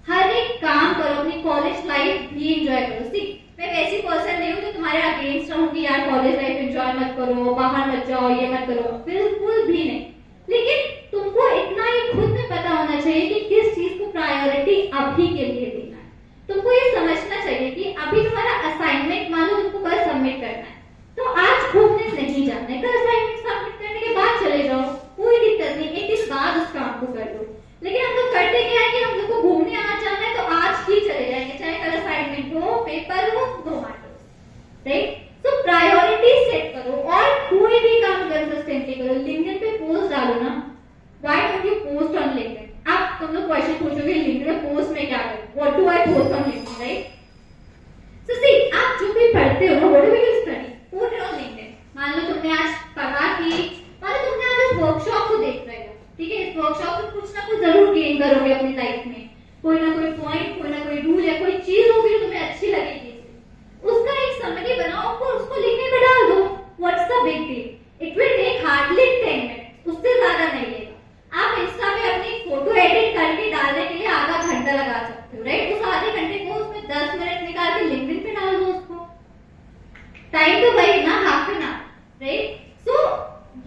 A: हर एक काम करो, अपनी कॉलेज लाइफ भी एंजॉय करो। सी, मैं वैसी पर्सन नहीं हूँ जो तुम्हारे अगेंस्ट रहूँ कि यार कॉलेज लाइफ एंजॉय मत करो, बाहर मत जाओ, ये मत करो, बिल्कुल भी नहीं। लेकिन तुमको इतना ही खुद में पता होना चाहिए कि किस चीज को प्रायोरिटी अभी के लिए देना है। तुमको ये समझना चाहिए कि अभी तुम्हारा असाइनमेंट मान लो तुमको कल सबमिट करना है, तो आज घूमने नहीं जाना है, कल असाइनमेंट सबमिट करने के बाद चले जाओ, कोई दिक्कत नहीं, एक दिन बाद उस काम को कर दो। लेकिन हम लोग करते क्या है कि हम लोग को घूमने आना जाना है तो आज ही चले जाएंगे, चाहे कल असाइनमेंट हो, पेपर हो, दो मार्क्स, राइट? तो प्रायोरिटी सेट करो और कोई भी काम कंसिस्टेंटली करो। लिंक्डइन पे पोस्ट डालो ना, why don't you post on LinkedIn? आप तुम लोग क्वेश्चन पूछोगे लिंक्डइन में पोस्ट में क्या करूं, what do I post on LinkedIn, right? So see, आप जो भी पढ़ते हो, what do you study, put it on LinkedIn. मान लो तुमने आज पढ़ा कि मान लो तुमने आज इस वर्कशॉप को देख रहे हो, ठीक है। इस वर्कशॉप से कुछ ना कुछ जरूर गेन करोगे अपनी लाइफ में, कोई ना कोई पॉइंट, कोई ना कोई रूल या कोई चीज होगी जो तुम्हें अच्छी लगेगी, उसका एक समरी बनाओ और उसको लिखने पे डाल दो। What's the big deal? It will take hardly 10 minutes, उससे ज्यादा नहीं लेगा। आप इंस्टा पे अपनी फोटो एडिट करके डालने के लिए आधा घंटा लगा सकते हो, राइट? उस आधे घंटे को उसमें 10 मिनट निकाल के लिंक्डइन पे डाल दो उसको। टाइम तो वही ना, हाफ एन आवर, राइट? सो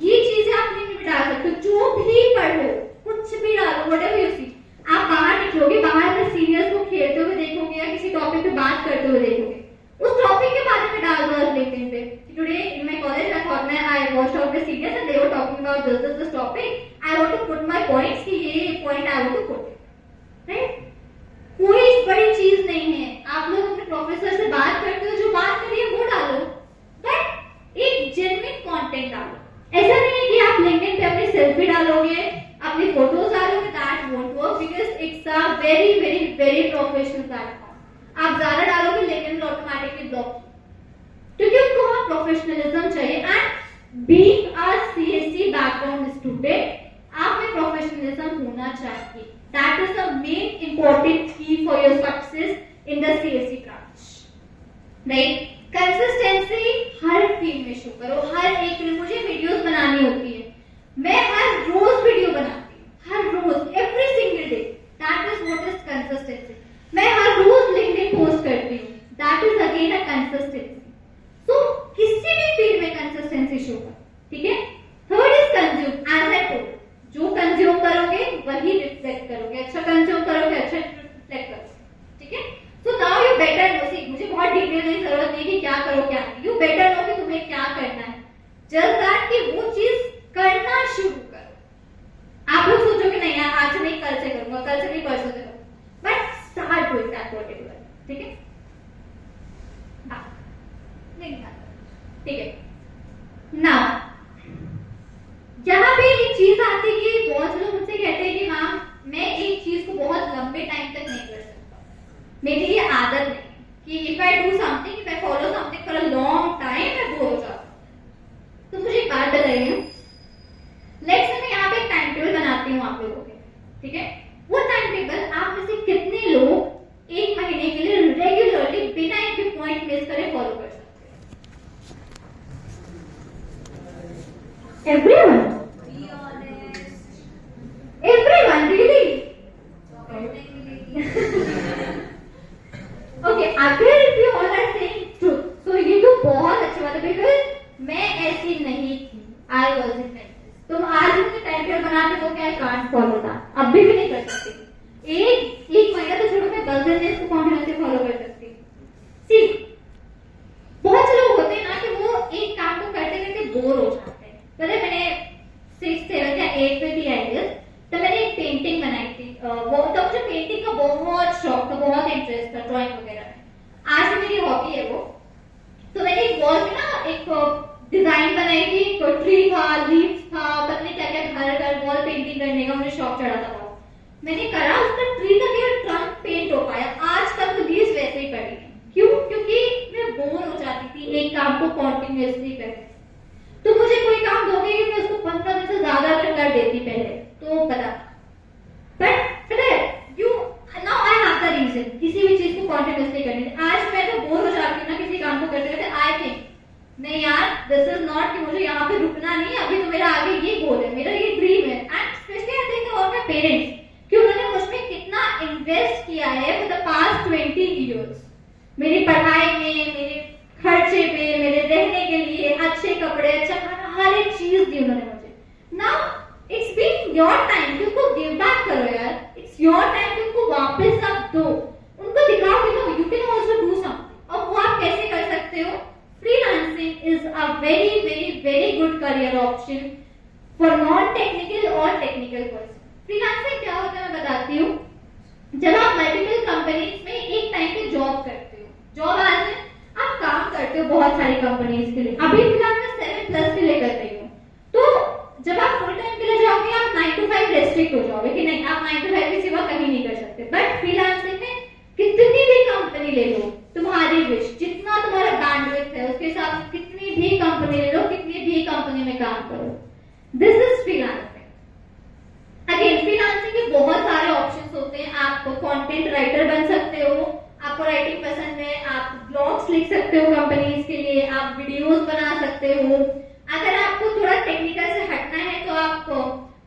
A: ये चीजें आप लिंक्डइन पे डाल सकते हो। जो भी पढ़ो, कुछ भी डालो, व्हाटएवर यू सी। आप बाहर निकलोगे, बाहर में सीनियर्स को खेलते हुए देखोगे या किसी टॉपिक पे बात करते हुए देखोगे, उस टॉपिक के बारे में डाल दो लिंक्डइन पे। Today in my college I watched out the seniors and they were talking about this topic, I want to put my points कि ये point I want to put, right? कोई बड़ी चीज नहीं है। आप लोग अपने प्रोफेसर से बात करते हो, जो बात करिए वो डालो, बट एक जेन्युइन कंटेंट डालो। ऐसा नहीं है कि आप लिंक्डइन पे अपनी सेल्फी डालोगे, अपनी फोटोज डालोगे, that won't work because it's a very very very professional platform. आप ज्यादा डालोगे लिंक्डइन ऑटोमेटिकली ब्लॉक, क्योंकि उनको वहां प्रोफेशनलिज्म चाहिए। And being a CSC background student, आप में प्रोफेशनलिज्म होना चाहिए। That is the main important key for your success in the CSC branch, right? Consistency हर फील्ड में शो करो, हर एक में। मुझे वीडियोस बनानी होती है, मैं हर रोज वीडियो बनाती हूँ, हर रोज, every single day. That is what is consistency. मैं हर रोज लिंक्डइन पोस्ट करती हूँ, that is again a consistency. So किसी भी फील्ड में कंसिस्टेंसी शो करो, ठीक है। Third is consume, as I told, जो कंज्यूम करोगे वही रिफ्लेक्ट करोगे। अच्छा कंज्यूम करोगे, अच्छा रिफ्लेक्ट करोगे, ठीक है। So now you better know, see मुझे बहुत डिटेल की जरूरत नहीं कि क्या करो क्या नहीं, यू बेटर नो कि तुम्हें क्या करना है। जस्ट दैट कि वो चीज करना शुरू करो, ठीक है? वो टाइम टेबल आप में से कितने लोग एक महीने के लिए रेगुलरली बिना एक भी पॉइंट मिस करे फॉलो कर सकते हैं? Everyone,
C: Be honest.
A: Everyone really?
C: Definitely.
A: Okay, अगर if you all are saying truth, तो ये तो बहुत अच्छी बात है, बिकॉज मैं ऐसी नहीं थी, आई वाज इन प्रैक्टिस। तुम आज मुझे टाइम टेबल बना के दो क्या, आई कांट फॉलो दैट, अब भी नहीं कर सकती। एक महीना तो छोड़ो, मैं 10 दिन इसको कॉन्फिडेंस से फॉलो कर सकती। सी, बहुत से लोग होते हैं ना कि वो एक काम को करते करते बोर हो जाते हैं। पता है, मैंने 6th 7th या 8th में थी आई गेस, तो मैंने एक पेंटिंग बनाई थी। वो तो मुझे पेंटिंग का बहुत शौक था, बहुत इंटरेस्ट था ड्राइंग वगैरह में। आज भी मेरी हॉबी है वो। तो मैंने एक वॉल में ना एक डिजाइन बनाई थी, ट्री था, लीव्स था, पता नहीं क्या क्या, घर वॉल पेंटिंग करने का मुझे शौक चढ़ा था बहुत। मैंने करा, उसका ट्री का केवल ट्रंक पेंट हो पाया, आज तक तो लीव्स वैसे ही पड़ी हैं। क्यों? क्योंकि मैं बोर हो जाती थी एक काम को कॉन्टिन्यूअसली करने। तो मुझे कोई काम दोगे कि मैं उसको 15 दिन से ज्यादा अगर कर देती पहले तो बता, बट पता है you now I have the reason किसी भी चीज को कॉन्टिन्यूअसली करने के। आज मैं तो बोर हो जाती हूँ ना किसी काम को करते करते, आई थिंक नहीं यार, दिस इज नॉट कि मुझे यहाँ पे रुकना नहीं, अभी तो मेरा आगे ये गोल है, मेरा ये ड्रीम है। And specially I think about my parents कि उन्होंने मुझमें कितना इन्वेस्ट किया है फॉर द पास्ट 20 इयर्स, मेरी पढ़ाई में, मेरे खर्चे पे, मेरे रहने के लिए, अच्छे कपड़े, अच्छा खाना, हर एक चीज दी उन्होंने मुझे। Now it's been your time कि उनको गिव बैक करो यार, इट्स योर टाइम कि उनको वापस आप दो, उनको दिखाओ कि no you can also do something. और वो आप कैसे कर सकते हो? Freelancing is a very very very good career option for non technical और टेक्निकल पर्सन। फ्रीलांसिंग क्या होता है मैं बताती हूँ। जब आप मल्टीपल कंपनीज में एक टाइम पे जॉब करते हो, जॉब आज में आप काम करते हो बहुत सारी कंपनीज के लिए, अभी फिलहाल मैं 7+ के लिए कर रही हूँ। तो जब आप फुल टाइम के लिए जाओगे आप 9 to 5 रेस्ट्रिक्ट हो जाओगे कि नहीं आप 9 to 5 के सिवा कहीं नहीं कर सकते। बट फ्रीलांसिंग में कितनी भी कंपनी ले लो, तुम्हारी विश, जितना तुम्हारा बैंडविड्थ है उसके हिसाब से कितनी भी कंपनी ले लो, कितनी भी कंपनी में काम करो। This is freelancing. Again freelancing के बहुत सारे ऑप्शंस होते हैं। आप कंटेंट राइटर बन सकते हो, आपको राइटिंग पसंद है, आप ब्लॉग्स लिख सकते हो कंपनीज के लिए, आप वीडियोस बना सकते हो। अगर आपको थोड़ा टेक्निकल से हटना है तो आप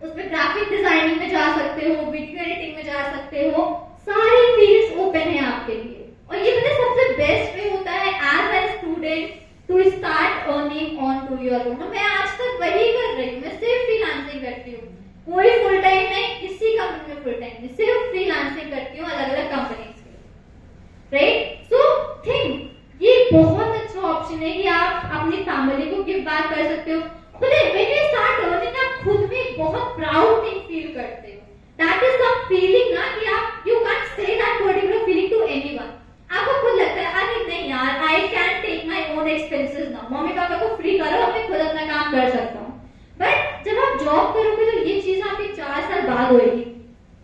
A: उसमें ग्राफिक डिजाइनिंग में जा सकते हो, वीडियो एडिटिंग में जा सकते हो। सारी फील्ड्स ओपन है आपके लिए। और ये पता है सबसे बेस्ट वे होता है as a student to start earning on to your own. मैं आज तक वही कर रही हूँ, मैं सिर्फ फ्रीलांसिंग करती हूँ, कोई फुल टाइम नहीं, किसी कंपनी में फुल टाइम नहीं, सिर्फ फ्रीलांसिंग करती हूँ अलग अलग कंपनीज के। राइट? सो थिंक ये बहुत अच्छा ऑप्शन है कि आप अपनी फैमिली को गिव बैक कर सकते हो। पता है व्हेन यू स्टार्ट अर्निंग आप खुद में बहुत प्राउड थिंग फील करते हो। दैट इज सम फीलिंग ना कि आप you can't say that particular feeling to anyone. आपको खुद लगता है अरे नहीं यार I can take my own expenses now, मम्मी पापा को फ्री करो, मैं खुद अपना काम कर सकता हूँ। बट जब आप जॉब करोगे तो ये चीज आपकी 4 साल बाद होगी।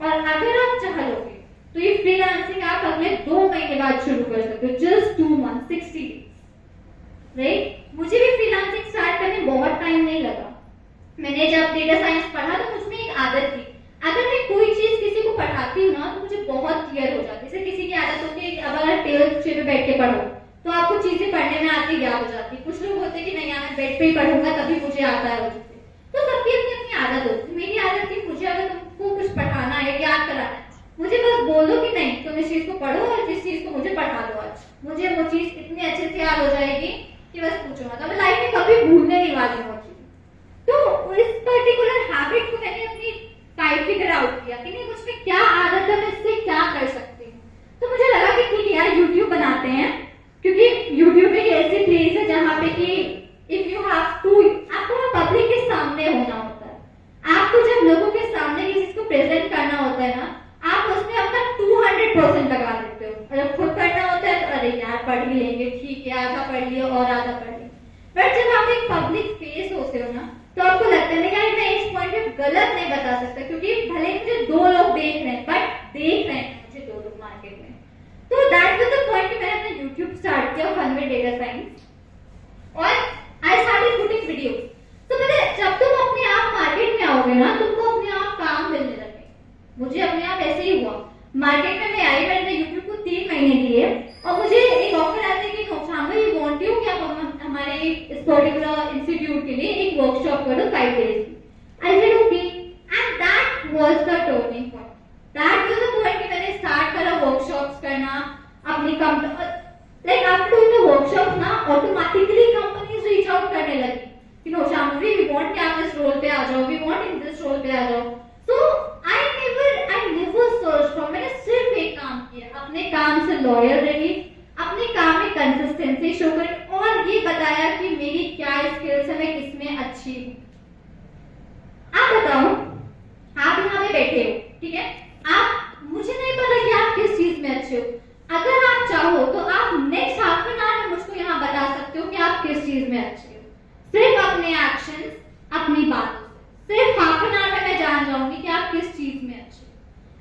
A: और अगर आप चाह लोगे तो ये फ्रीलांसिंग आप अगले 2 महीने बाद शुरू कर सकते हो, जस्ट 2 months 60 days। राइट? मुझे भी फ्रीलांसिंग स्टार्ट करने बहुत टाइम नहीं लगा। मैंने जब डेटा साइंस पढ़ा तो मुझमें एक आदत थी, अगर मैं कोई चीज किसी को पढ़ाती हूँ ना तो मुझे बहुत क्लियर हो जाती है। जैसे किसी की आदत होती है कि अब अगर टेबल पे बैठ के पढ़ो तो आपको चीजें पढ़ने में आती याद हो जाती। कुछ लोग होते हैं कि नहीं यार मैं बेड पे ही पढ़ूंगा तभी मुझे आता है वो चीजें। तो सबकी अपनी अपनी आदत होती है। मेरी आदत थी मुझे अगर तुमको कुछ पढ़ाना है, याद कराना है, मुझे बस बोल दो कि नहीं तुम इस चीज को पढ़ो और जिस चीज को मुझे पढ़ा दो आज, मुझे वो चीज इतनी अच्छे से याद हो जाएगी कि बस पूछो मत, मैं लाइफ में कभी भूलने नहीं वाली हूँ चीज। तो इस पर्टिकुलर हैबिट को मैंने अपनी फिगर आउट किया कि नहीं मुझमें क्या आदत है, मैं इससे क्या कर सकती हूँ। तो मुझे लगा कि ठीक है यार यूट्यूब बनाते हैं, क्योंकि यूट्यूब एक ऐसी प्लेस है जहाँ पे कि इफ यू हैव टू, आपको पब्लिक के सामने होना होता है। आपको जब लोगों के सामने किसी चीज को प्रेजेंट करना होता है ना, आप उसमें अपना 200% लगा देते हो। और जब खुद करना होता है तो अरे यार पढ़ ही लेंगे, ठीक है आधा पढ़ लिया और आधा पढ़ लिया। बट जब आप एक पब्लिक फेस होते हो ना तो आपको लगता है यार मैं इस पॉइंट पे गलत नहीं बता सकता, क्योंकि भले मुझे 2 लोग देख रहे हैं बट देख रहे हैं मुझे 2 लोग मार्केट में। तो दैट वाज द पॉइंट कि मैंने अपना यूट्यूब स्टार्ट किया फन विद डेटा साइंस और आई स्टार्टेड पुटिंग वीडियोस। तो मैंने जब तुम अपने आप मार्केट में आओगे ना तुमको अपने आप काम मिलने लगे। मुझे अपने आप ऐसे ही हुआ। मार्केट में मैं आई, मैंने यूट्यूब को 3 महीने दिए और मुझे एक ऑफर आती है कि नौशान भाई ये वांट यू कि आप हमारे इस पर्टिकुलर इंस्टीट्यूट के लिए एक वर्कशॉप करो 5 डेज की। I said okay and that was the turning point. That was the point कि मैंने स्टार्ट करा वर्कशॉप्स करना अपनी company. Like after doing the workshop ना ऑटोमेटिकली कंपनीज रीच आउट करने लगी कि नौशान भाई वी वांट कि आप इस रोल पे आ जाओ, we want in this role पे आ जाओ। So I never search for, मैंने सिर्फ एक काम किया, अपने काम से लॉयल रही, अपने काम में कंसिस्टेंसी शो करी और ये बताया कि मेरी क्या स्किल्स है, मैं किसमें अच्छी हूँ। आप बताओ, आप यहाँ पे बैठे हो, ठीक है, आप, मुझे नहीं पता कि आप किस चीज में अच्छे हो। अगर आप चाहो तो आप नेक्स्ट हाफ एन आवर में मुझको यहाँ बता सकते हो कि आप किस चीज में अच्छे हो, सिर्फ अपने एक्शंस, अपनी बातों से। सिर्फ हाफ एन आवर में मैं जान जाऊंगी कि आप किस चीज में अच्छे हो।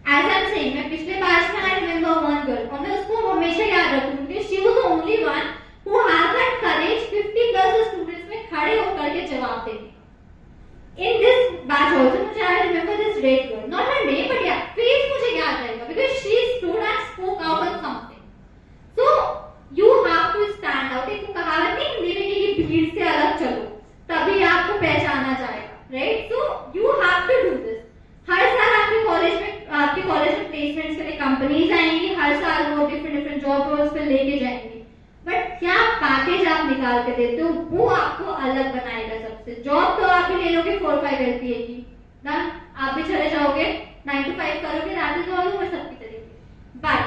A: As I'm saying, मैं पिछले बैच में I remember one girl और मैं उसको हमेशा याद रखूंगी। She was the only one who has that courage 50+ students में खड़े होकर के जवाब देने। In this batch also मुझे I remember this red girl, not her name but yeah, face मुझे याद रहेगा because she stood and spoke out on something. So you have to stand out। एक कहावत नहीं हिंदी में कि ये भीड़ से अलग चलो तभी आपको पहचाना जाएगा, right? So you have to do this। हर साल आपके कॉलेज में प्लेसमेंट्स के लिए कंपनीज आएंगी, हर साल वो डिफरेंट जॉब रोल्स पे लेके जाएंगी, बट क्या पैकेज आप निकाल के देते हो वो आपको अलग बनाएगा सबसे। जॉब तो आप भी ले लोगे 4-5 LPA की ना, आप भी चले जाओगे 9 to 5 करोगे, रात को जाओगे और सबकी तरीके। बट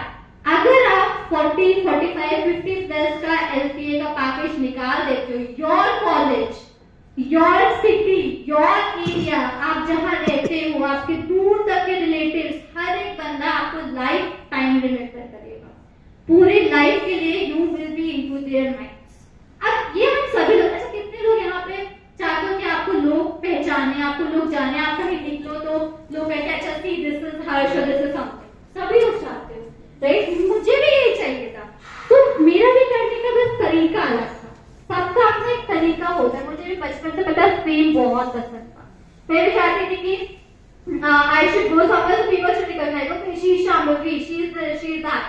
A: अगर आप 40, 45, 50+ का LPA का पैकेज निकाल देते हो, your college, your city, your area, आप जहां रहते हो, आपके दूर तक के रिलेटिव्स, हर एक बंदा आपको लाइफ टाइम रिमेम्बर करेगा, पूरे लाइफ के लिए you will B into their minds. अब ये हम सभी लोग, अच्छा कितने लोग यहाँ पे चाहते हो कि आपको लोग पहचाने, आपको लोग जाने, आप कहीं निकलो तो लोग कहते हैं अच्छा सी दिस इज हर्ष और दिस इज समथिंग, सभी लोग चाहते हो, राइट? मुझे भी यही चाहिए था, तो मेरा भी करने का बस तरीका अलग था, सबका अपना एक तरीका होता है। मुझे भी बचपन से पता फेम बहुत पसंद था, मैं भी चाहती थी कि I should go somewhere so people should recognise okay she is Shambhavi, she is that,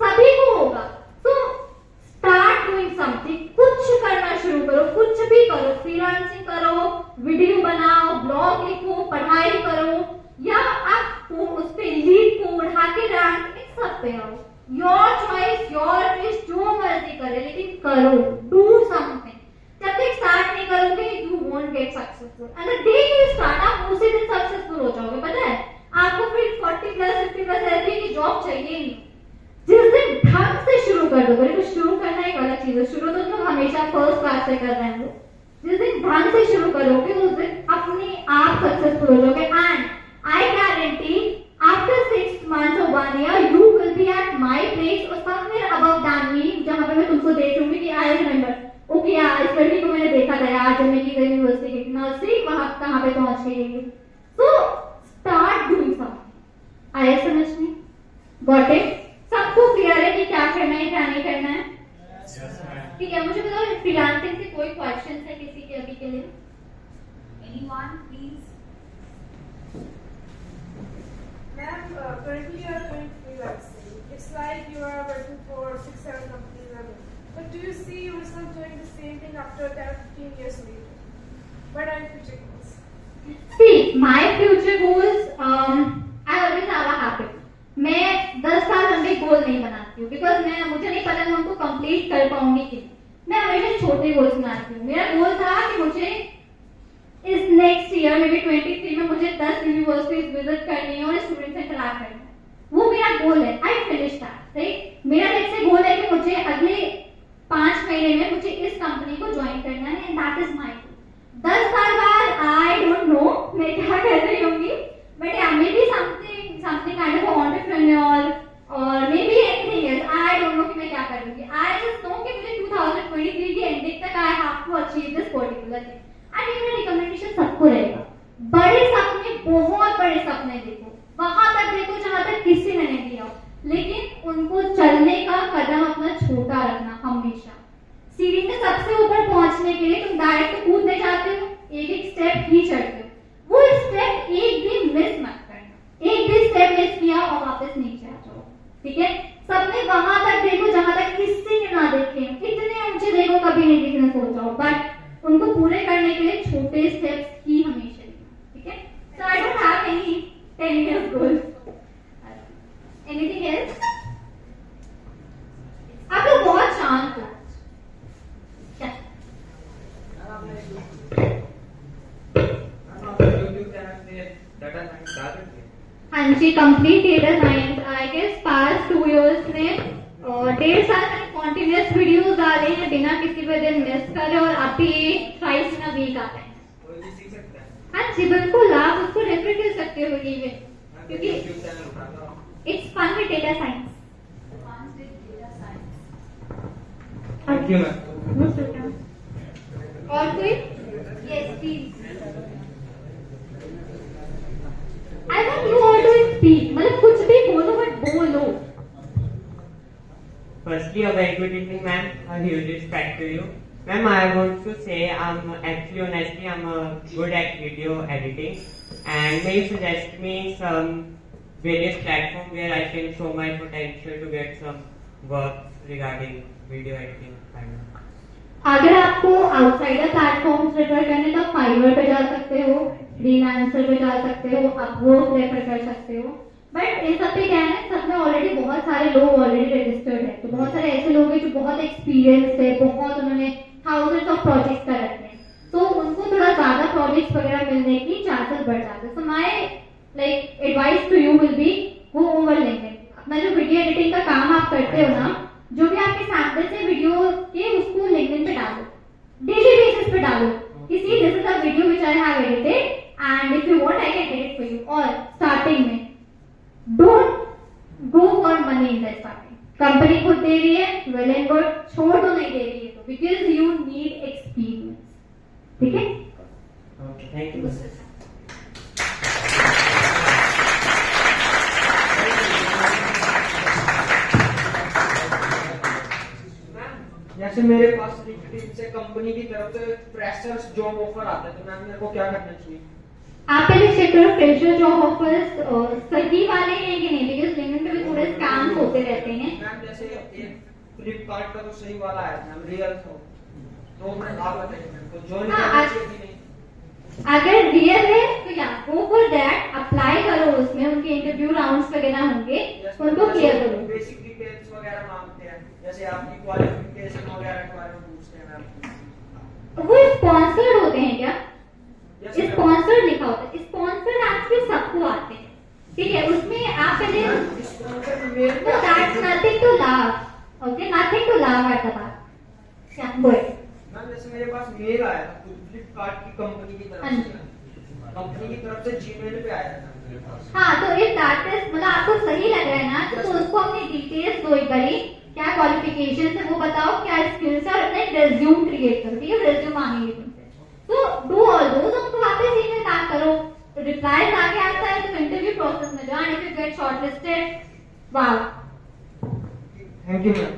A: सभी को होगा। सो स्टार्ट डूइंग समथिंग, कुछ करना शुरू करो, कुछ भी करो, फ्रीलांसिंग करो, वीडियो बनाओ, ब्लॉग लिखो, पढ़ाई करो, या आप उस पे लीड को उठा के रैंक इन सब पे आओ, योर चॉइस, योर विश, जो मर्जी करे, लेकिन करो, डू समथिंग। जब तक स्टार्ट नहीं करोगे you won't get successful, and the day you start आप उसी दिन सक्सेसफुल हो जाओगे। पता है आपको फिर 40+, 50+ LPA की जॉब चाहिए नहीं, जिस दिन ढंग से शुरू कर दोगे, तो शुरू करना एक अलग चीज है, शुरू तो तुम हमेशा फर्स्ट क्लास से कर रहे हो, जिस दिन ढंग से शुरू करोगे उस दिन अपने आप सक्सेसफुल हो जाओगे। And I guarantee after 6 months or 1 year you will be at my place or somewhere above than me, जहां पे मैं तुमको देखूंगी कि आई रिमेम्बर ओके यार इस लड़की को मैंने देखा था यार जब मैं की यूनिवर्सिटी की नर्सरी, वहां कहां पे पहुंच गई। So start doing something. आया समझ में? Got it? सबको क्लियर है कि क्या करना है क्या नहीं करना है? ठीक है, मुझे बताओ फ्रीलांसिंग से कोई क्वेश्चन है किसी के अभी के लिए?
C: Anyone, please?
E: Ma'am, currently you are doing freelancing. It's like you are working for 6-7 companies. But do you see yourself doing the same thing after 10-15 years later? What are your future goals?
A: See, my future goals, I always have a habit. मैं 10 साल लंबे गोल नहीं बनाती हूँ, बिकॉज मुझे नहीं पता मैं उनको कंप्लीट कर पाऊंगी कि मैं हमेशा छोटे गोल्स बनाती हूँ। मेरा गोल था कि मुझे इस नेक्स्ट ईयर में भी 23 में मुझे 10 यूनिवर्सिटीज विजिट करनी है और स्टूडेंट से इंटरैक्ट करना है, वो मेरा गोल है। I finish that, right? मेरा नेक्स्ट गोल है कि मुझे अगले 5 महीने में मुझे इस कंपनी को ज्वाइन करना है, and that is my goal. 10 साल बाद आई डोंट नो मैं क्या कर रही होंगी, but I may be something kind of entrepreneur और may be anything else, I don't know कि मैं क्या करूंगी। आई जस्ट नो कि मुझे 2023 की एंडिंग तक I have to achieve this particular thing. And ये मेरा रिकमेंडेशन सबको रहेगा, बड़े सपने, बहुत बड़े सपने देखो, वहां तक देखो जहां तक किसी ने नहीं दिया, लेकिन उनको चलने का कदम अपना छोटा रखना हमेशा। सीढ़ी में सबसे ऊपर पहुंचने के लिए तुम डायरेक्ट कूद नहीं जाते हो, एक एक स्टेप ही चढ़ते हो, वो स्टेप एक भी मिस मत करना, एक भी step any 10 years goal. Anything else? आप लोग बहुत शांत हो क्या? हाँ जी, complete data science. I guess past 2 years में 1.5 साल मैंने कॉन्टिन्यूअस वीडियोस डाले हैं बिना किसी पे दिन मिस करे, और अभी ट्वाइस इन अ वीक आ रहे हैं। हाँ जी बिल्कुल, आप उसको रेफर कर सकते हो ये, क्योंकि it's fun with data science.
G: Thank you ma'am.
A: और कोई? Yes please. I want you all to speak, मतलब कुछ भी बोलो बट बोलो।
H: Firstly, a very good evening, ma'am. A huge respect to you. Ma'am, I want to say honestly, I'm good at video editing. And may you suggest me some various platforms where I can show my potential to get some work regarding video editing?
A: अगर आपको आउटसाइडर प्लेटफॉर्म्स रेफर करने तो फाइवर पे जा सकते हो, फ्रीलांसर पे जा सकते हो, अपवर्क रेफर कर सकते हो। बट इन सब पे क्या है, सब में ऑलरेडी बहुत सारे लोग ऑलरेडी रजिस्टर्ड है, तो बहुत सारे ऐसे लोग हैं जो बहुत एक्सपीरियंस है, बहुत उन्होंने थाउजेंड्स ऑफ प्रोजेक्ट्स कर रखे हैं, तो उनको थोड़ा ज्यादा प्रोजेक्ट्स वगैरह मिलने की चांसेस बढ़ जाते हैं। So my like advice to you will be go over LinkedIn. अपना जो वीडियो एडिटिंग का काम आप करते हो ना, जो भी आपके सैंपल्स है वीडियो के, उसको लिंक्डइन पे डालो, डेली बेसिस पे डालो कि see this is a video which I have edited and if you want I can edit for you. और स्टार्टिंग में don't go for money in the starting. Company खुद दे रही है, वेल एंड गुड, छोड़ दो नहीं दे रही है तो, बिकॉज यू नीड एक्सपीरियंस। ठीक है,
H: Okay, thank you.
I: जैसे मेरे पास लिंक्डइन से कंपनी की तरफ से फ्रेशर्स जॉब ऑफर आता है, तो मैम मेरे को क्या करना चाहिए?
A: आप पहले चेक करो फ्रेशर जॉब ऑफर्स सही वाले हैं कि नहीं, बिकॉज लिंक्डइन पे भी थोड़े स्कैम्स होते रहते हैं।
I: मैम जैसे एक फ्लिपकार्ट का तो सही वाला आया था रियल, तो मैं आप बताइए तो ज्वाइन
A: हाँ,
I: करना चाहिए कि नहीं?
A: अगर रियल है तो या गो फॉर दैट, अप्लाई करो, उसमें उनके इंटरव्यू राउंड्स वगैरह होंगे, उनको क्लियर करो।
I: बेसिक डिटेल्स वगैरह मांगते हैं, जैसे आपकी क्वालिफिकेशन वगैरह के बारे में पूछते हैं मैम।
A: वो स्पॉन्सर्ड होते हैं क्या? स्पॉन्सर्ड लिखा होता है, स्पॉन्सर्ड एक्चुअली सबको आते हैं, ठीक है। उसमें आप पहले दैट्स नथिंग टू लाव, ओके, नथिंग टू लाव एट द बैक। क्या बोल?
I: मैम जैसे मेरे पास मेल आया था फ्लिपकार्ट की कंपनी की तरफ से, कंपनी की तरफ से जीमेल पे आया था।
A: हाँ, तो इफ दैट इज मतलब आपको सही लग रहा है ना, तो उसको अपनी डिटेल्स दो एक बारी, क्या क्वालिफिकेशन है वो बताओ, क्या स्किल्स है, और अपना एक रेज्यूम क्रिएट करो, ठीक है। रेज्यूम मांगेंगे तुमसे, तो डू ऑल दोस, उनको वापस ईमेल बैक करो, रिप्लाईज आगे आता है तो इंटरव्यू प्रोसेस में जाओ, and if you get shortlisted, wow.
I: Thank you ma'am.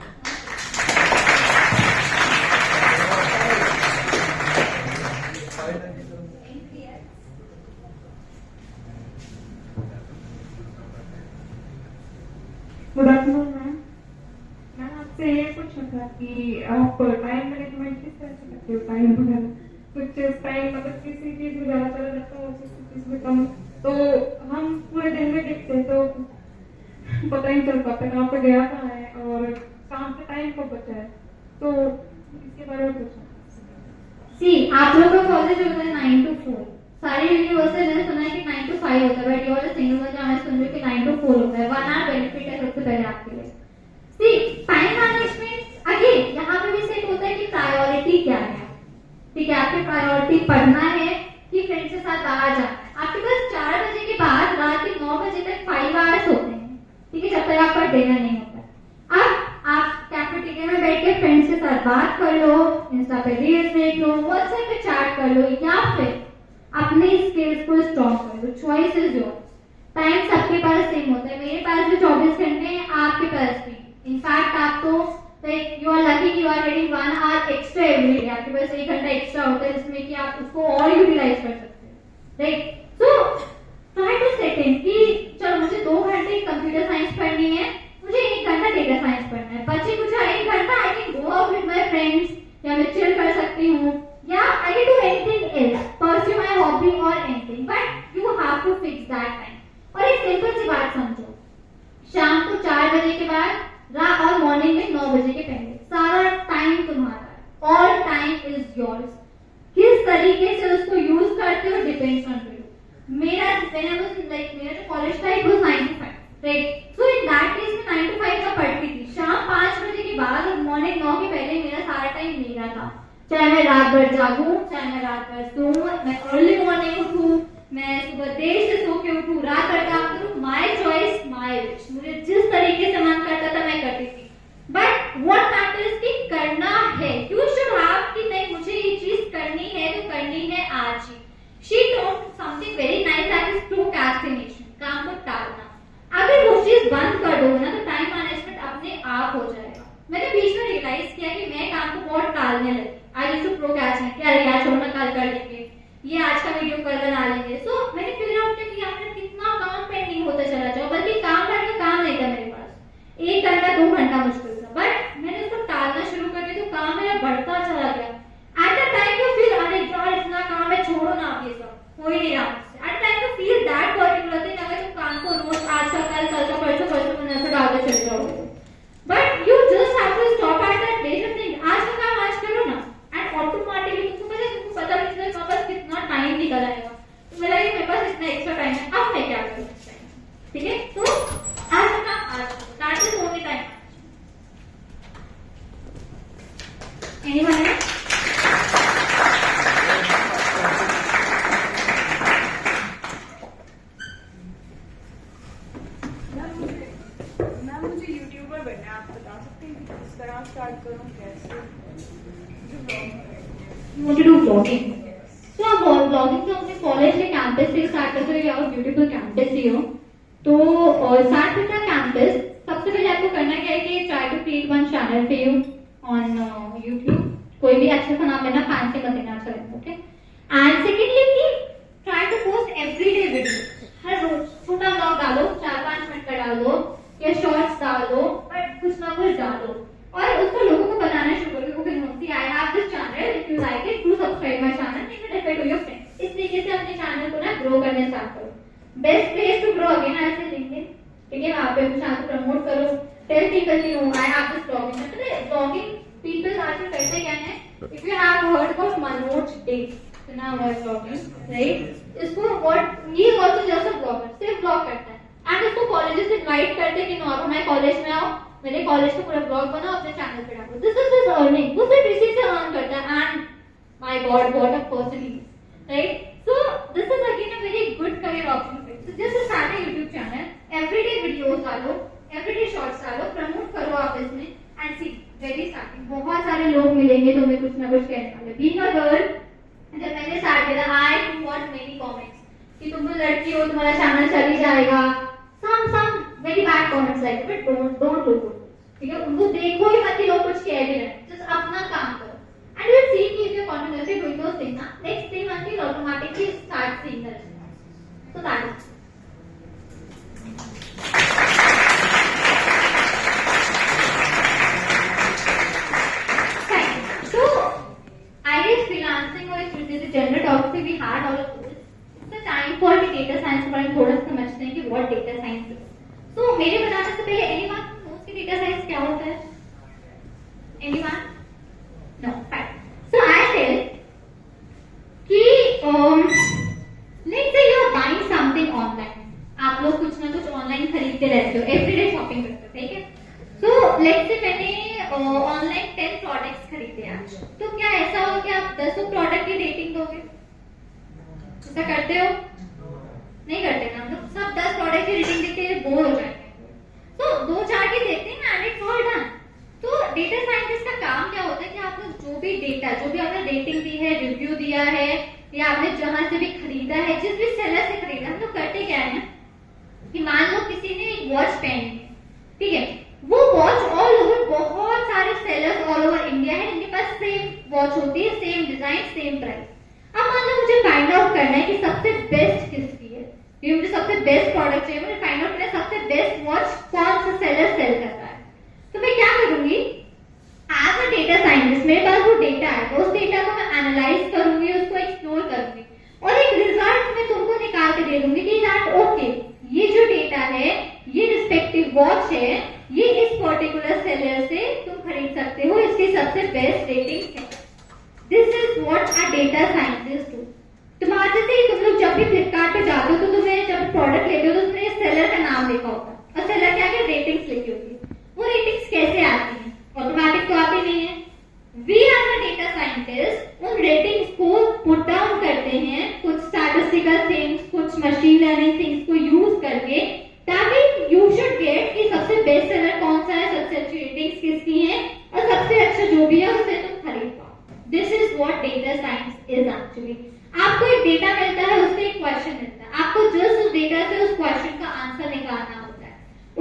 E: Good afternoon ma'am. Ma'am आपसे ये पूछना था कि आप टाइम मैनेजमेंट किस तरह से करते हो, टाइम वगैरह कुछ टाइम मतलब किसी चीज में ज्यादा चला जाता है, किसी चीज में कम, तो हम पूरे दिन में देखते हैं तो पता ही नहीं चल पाता कहाँ पे गया कहाँ है और काम से टाइम कब बचा है, तो इसके बारे में पूछना।
A: सी आप लोगों का कॉलेज होता है 9 to 4, सारी यूनिवर्सिटी मैंने सुना है कि 9 to 5 होता है, but you are single one जहाँ सुन रही हूँ कि 9 to 4 होता है। 1 hour बेनिफिट है सबसे पहले आपके लिए। सी टाइम मैनेजमेंट अगेन यहाँ पे भी सेट होता है कि प्रायोरिटी क्या है, ठीक है। आपकी प्रायोरिटी पढ़ना है कि फ्रेंड्स के साथ बाहर जाना है। आपके पास 4 बजे के बाद रात के 9 बजे तक 5 hours होते हैं, ठीक है, जब तक आपका डिनर नहीं होता है। अब आप कैफेटेरिया में बैठ के फ्रेंड्स के साथ बात कर लो, इंस्टा पे रील्स देख लो, व्हाट्सएप पे चैट कर लो, या फिर अपनी स्किल्स को स्ट्रॉन्ग कर लो। Choice is yours. टाइम सबके पास सेम होता है, मेरे पास भी 24 घंटे हैं, आपके पास भी। इनफैक्ट आप तो like you are lucky you are getting 1 hour extra every day, आपके पास 1 घंटा एक्स्ट्रा होता है जिसमें कि आप उसको और यूटिलाइज कर सकते हैं, right. So try to set in कि चलो मुझे 2 घंटे कंप्यूटर साइंस पढ़नी है, मुझे 1 घंटा डेटा साइंस पढ़ना है, बच्चे कुछ 1 घंटा I can go out with my friends, या मैं चिल कर सकती हूँ, या I can do anything else, pursue my hobby और anything, but you have to fix that time. और एक सिंपल सी बात समझो, शाम को 4 बजे के बाद रात और मॉर्निंग में 9 बजे के पहले सारा टाइम तुम्हारा है। All time is yours. किस तरीके से उसको यूज करते हो डिपेंड्स ऑन यू। मेरा मेरा जो कॉलेज था it was 9 to 5, right? So in that case में 9 to 5 का पढ़ती थी। शाम 5 बजे के बाद और मॉर्निंग 9 के पहले मेरा सारा टाइम मेरा था। चाहे मैं रात भर जागूं, चाहे मैं रात भर सोऊं, मैं अर्ली मॉर्निंग उठूं, मैं सुबह देर से सो के उठूं, रात भर काम करूं, माय चॉइस माय विश। मुझे जिस तरीके से मन करता था मैं करती थी। बट व्हाट मैटर्स कि करना है। यू शुड हैव कि नहीं मुझे ये चीज करनी है तो करनी है आज ही। She told something very nice, that is procrastination, काम को टालना। अगर वो चीज बंद कर दोगे ना तो टाइम मैनेजमेंट अपने आप हो जाएगा। मैंने बीच में रियलाइज किया कि मैं काम को बहुत टालने लगी। आई यूज्ड टू प्रोक्रेस्टिनेट कि अरे यार छोड़ना, कल कर लेंगे, ये आज का वीडियो कल बना लेंगे। सो मैंने फिगर आउट किया कि आपने कितना काम पेंडिंग होता चला जाओ, बल्कि काम करने का काम नहीं था मेरे पास, 1 घंटा 2 घंटा मुश्किल था। बट मैंने उसको टालना शुरू कर दिया तो काम मेरा बढ़ता चला गया। At the time you feel अरे यार इतना काम है, छोड़ो ना आप ये सब, हो ही नहीं रहा मुझसे। At the time you feel that particular thing, अगर तुम काम को रोज आज का कल, कल का परसों, परसों में ऐसे डालते चले जाओगे। But you just have to stop at that place and think आज का काम आज करो ना, एंड ऑटोमेटिकली तुमको पता नहीं चलेगा मेरे पास कितना टाइम निकल आएगा। तो मेरा मेरे पास इतना एक्स्ट्रा टाइम है, अब मैं क्या करूँ? ठीक है, तो आज का काम आज, that is only time. Anyone है?
B: मैम मुझे यूट्यूबर बनना है, आप बता सकते हैं कि किस तरह स्टार्ट करूं, कैसे?
A: You want to do vlogging? So आप vlogging तो अपने कॉलेज के कैंपस से स्टार्ट करते हो या ब्यूटीफुल कैंपस ही हो तो स्टार्ट करना कैंपस। सबसे पहले आपको करना क्या है कि try to create one channel for you on YouTube. कोई भी अच्छा सा नाम लेना, फैंसी मत लेना, अच्छा लगता है, ओके? एंड सेकेंडली कि try to post everyday video. हर रोज छोटा ब्लॉग डालो, 4-5 मिनट का डालो या शॉर्ट्स डालो, बट कुछ ना कुछ डालो और उसको लोगों को बताना शुरू करो कि no I have this channel, if you like it do subscribe my channel, take it refer to your friends. इस तरीके से अपने चैनल को ना ग्रो करने स्टार्ट करो। Best place to grow again ऐसे लिंक्डइन, ठीक है? वहां पे अपने चैनल को प्रमोट करो, टेल पीपल कि no I have this blogging. मतलब ब्लॉगिंग पीपल आजकल करते क्या है, if you have heard about Manoj Dey, सुना हुआ ब्लॉगिंग, राइट? इसको what he is also just a blogger, सिर्फ ब्लॉग करता है एंड उसको कॉलेजेस से इनवाइट करते कि नो आप हमारे कॉलेज में आओ, मेरे कॉलेज का पूरा ब्लॉग बनाओ, अपने चैनल पे डालो। दिस इज हिज अर्निंग, वो सिर्फ इसी से अर्न करता है and my God what a person he is, right? So this is again a very good career option for you. So just start a YouTube channel, everyday videos डालो, एवरीडे शॉर्ट्स डालो, प्रमोट करो आप इसमें एंड सी वेरी स्टार्टिंग बहुत सारे लोग मिलेंगे तुम्हें कुछ ना कुछ कहने वाले। बीइंग अ गर्ल, जब मैंने स्टार्ट किया आई गॉट मेनी कमेंट्स कि तुम तो लड़की हो, तुम्हारा चैनल चल ही जाएगा, some very bad comments like that, but don't do it, ठीक है? उनको देखो ही मत कि लोग कुछ कह भी रहे हैं, just अपना काम करो and you will see if you continue doing those things ना, next 3 months you'll automatically start seeing the response. So that is fine. So I guess freelancing or the general topic we had all of those. It's the time for the data science पर हम थोड़ा समझते हैं कि what data science is. So मेरे बताने से पहले anyone knows कि data science क्या होता है? Anyone? No, fine. So I tell कि let's say you are buying something online. आप लोग कुछ ना कुछ ऑनलाइन खरीदते रहते हो, एवरीडे शॉपिंग करते हो, ठीक है? So let's say मैंने ऑनलाइन 10 प्रोडक्ट्स खरीदे आज, तो क्या ऐसा हो कि आप 10 प्रोडक्ट की रेटिंग दोगे? ऐसा करते हो? नहीं करते ना, हम लोग सब 10 प्रोडक्ट की रेटिंग देख के बोर हो जाएंगे। तो 2-4 की देते हैं एंड इट्स ऑल डन। तो डेटा साइंटिस्ट का काम क्या होता है कि आप लोग जो भी डेटा, जो भी आपने रेटिंग दी है, रिव्यू दिया है या आपने जहां से भी खरीदा है, जिस भी सेलर से खरीदा, हम लोग करते क्या है कि मान लो किसी ने एक वॉच पहनी है, ठीक है? वो वॉच ऑल ओवर बहुत सारे सेलर्स ऑल ओवर इंडिया है जिनके पास सेम वॉच होती है, सेम डिजाइन, सेम प्राइस। अब मान लो मुझे फाइंड आउट करना है कि सबसे बेस्ट किसकी है, ये मुझे सबसे बेस्ट प्रोडक्ट चाहिए, मुझे फाइंड आउट करना है सबसे बेस्ट वॉच कौन सा सेलर सेल करता है। तो मैं क्या करूंगी, एज अ डेटा साइंटिस्ट मेरे पास वो डेटा है, तो उस डेटा को मैं एनालाइज करूंगी, उसको एक्सप्लोर करूंगी और एक रिजल्ट मैं तुमको निकाल के दे दूंगी कि दैट ओके ये जो डेटा है, ये रिस्पेक्टिव वॉच है, ये इस पर्टिकुलर सेलर से तुम खरीद सकते हो, इसकी सबसे बेस्ट रेटिंग है। This is what a data scientist do. तुम्हारे जैसे तुम लोग जब भी फ्लिपकार्ट पे जाते हो तो तुम्हें जब प्रोडक्ट लेते हो तो उसमें सेलर का नाम लिखा होता है और सेलर क्या क्या रेटिंग्स लिखी होती है। वो रेटिंग्स कैसे आती हैं? ऑटोमेटिक तो आती नहीं है। We are the data scientist उन रेटिंग्स को पुट डाउन करते हैं कुछ स्टैटिस्टिकल थिंग्स, कुछ मशीन लर्निंग थिंग्स को यूज करके, ताकि यू शुड गेट कि सबसे बेस्ट सेलर कौन सा है, सबसे अच्छी रेटिंग्स किसकी है और सबसे अच्छा जो भी है उससे तुम खरीद पाओ। This is what data science is actually. आपको एक डेटा मिलता है, उससे एक क्वेश्चन मिलता है, आपको जस्ट उस डेटा से उस क्वेश्चन का आंसर निकालना होता है।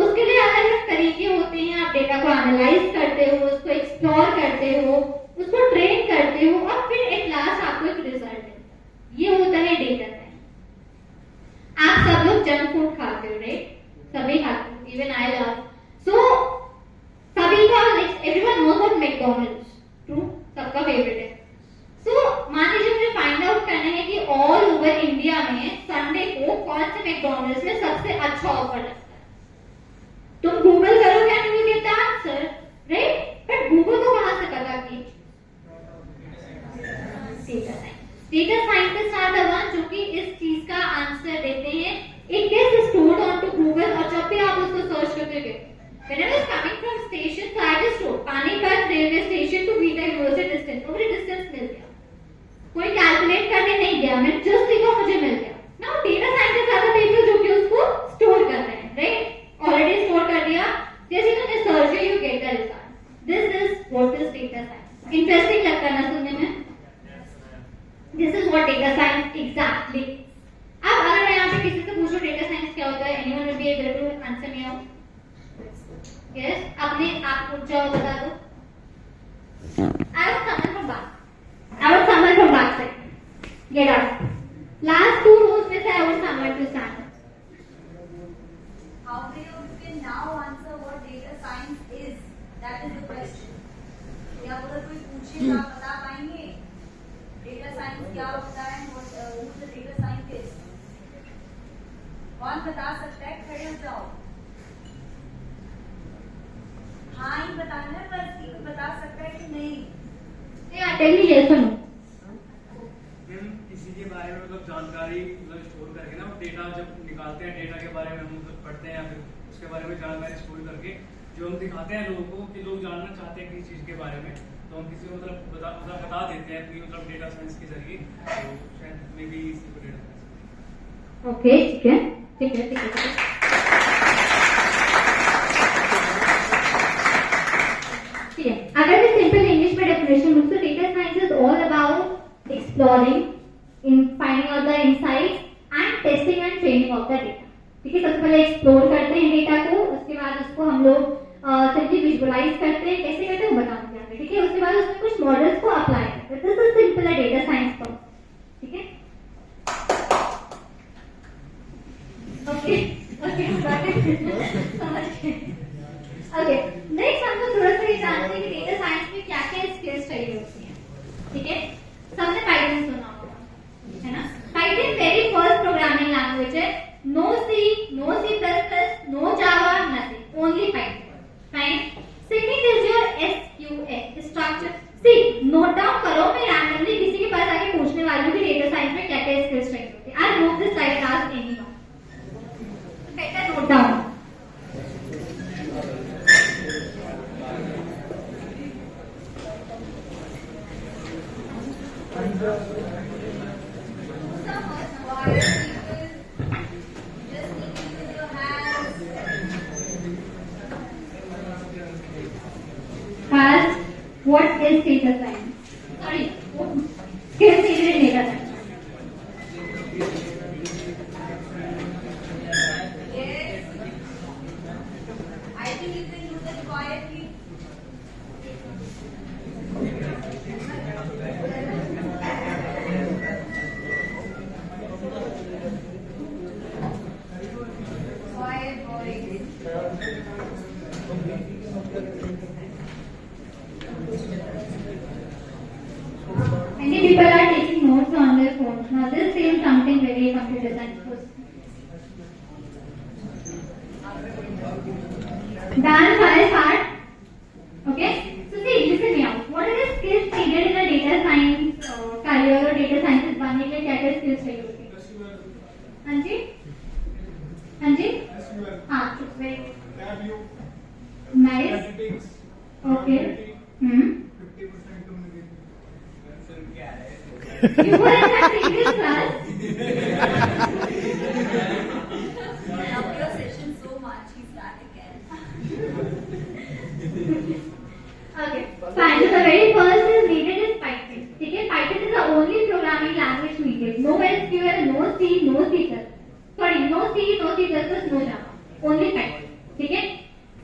A: उसके लिए अलग अलग तरीके होते हैं। आप डेटा को एनालाइज करते हो, उसको एक्सप्लोर करते हो, उसको ट्रेन करते हो और फिर एट लास्ट आपको एक रिजल्ट मिलता है। ये होता है डेटा साइंस। आप सब लोग जंक फूड खाते हो, राइट? सभी खाते हो, इवन आई लव। सो सभी का everyone knows about McDonald's, true? सबका फेवरेट है। सो मान लीजिए मुझे फाइंड आउट करना है कि ऑल ओवर इंडिया में संडे को कौन से मैकडॉनल्ड्स में सबसे अच्छा ऑफर लगता है। तुम गूगल करोगे and you will get the answer, right? But Google को कहां से पता कि data scientist are the one जो कि इस चीज का आंसर देते हैं। It gets stored on to Google और जब भी आप उसको सर्च करते हो, when I was coming from station, so I just wrote Panipat railway station to बीटा यूनिवर्सिटी डिस्टेंस, मुझे डिस्टेंस मिल गया। कोई कैलकुलेट करने नहीं गया, मैं जस्ट लिखा मुझे मिल गया। Now data scientist are the people जो कि उसको स्टोर कर रहे हैं, राइट? ऑलरेडी स्टोर कर दिया, जैसे तुमने सर्च किया you get the result. This is what is data science. Interesting लगता है ना सुनने में? This is what data science exactly. अब अगर मैं यहाँ पे किसी से पूछूं डेटा साइंस क्या होता है, anyone will be able to answer me out? Yes, अपने आप पूछ जाओ, बता दो। I want someone from back. I want someone from back side. Get up. Last two rows में से I want someone to stand up.
C: How many of you can now answer what data science is? That is the question. या अगर कोई पूछे आप बता पाएंगे डेटा साइंस क्या होता है? What the data scientist? कौन बता सकता है? खड़े हो जाओ। हाँ ही बताना है, बस कोई बता सकता है कि नहीं?
A: Yeah, tell me yes or no.
J: Ma'am किसी के बारे में मतलब जानकारी मतलब स्टोर करके ना डेटा जब निकालते हैं, डेटा के बारे में हम मतलब पढ़ते हैं या फिर उसके बारे में जानकारी स्टोर करके जो हम दिखाते हैं लोगों को कि लोग जानना चाहते हैं किसी चीज़ के बारे में, तो हम किसी को मतलब बता देते हैं कि मतलब डेटा साइंस के जरिए, तो शायद मे बी इसी को डेटा साइंस।
A: ओके, ठीक है, ठीक है, ठीक है, ठीक है। अगर मैं सिंपल इंग्लिश में डेफिनेशन दूं तो data science is all about exploring, in finding out the insights and testing and training of the data. ठीक है, सबसे पहले एक्सप्लोर करते हैं डेटा को, उसके बाद उसको हम लोग सिंपली विजुअलाइज करते हैं, कैसे करते हैं वो बताऊंगी आपको। ठीक है, उसके बाद उसमें कुछ मॉडल्स को अप्लाई करते हैं। This is simple data science पर। ठीक है, ओके समझ गए। ओके, नेक्स्ट हमको थोड़ा सा ये जानते हैं कि डेटा साइंस में क्या क्या स्किल्स चाहिए होती हैं। ठीक है, सबने पाइथन सुना होगा, है ना? Python very first programming language है। No C, no C plus plus, no Java, nothing, only Python. Fine. Second is your SQL structure. See, note down करो, मैं रैंडमली किसी के पास आके पूछने वाली हूँ कि डेटा साइंस में क्या क्या स्किल्स चाहिए होती है। I hope this slide ask anyone. Better note down. First, what is data science? Sorry, skills needed in data science.
C: Yes. I think you can do that quietly. Quiet boys.
A: Many people are taking notes on their phones. Now this seems something very computer science. Done, fine, start. Okay. So see, listen me out. What are the skills needed in a data science career or data scientist बनने के लिए क्या-क्या skills चाहिए होती हैं? हाँ जी? हाँ जी? हाँ, very nice. Okay. You were in that previous class.
C: I love your session so much. He's back again.
A: Okay, fine. So the very first is needed is Python. Okay, Python is the only programming language needed. No SQL, no C, no C++. Sorry, no C, no C++, no Java. Only Python. Okay.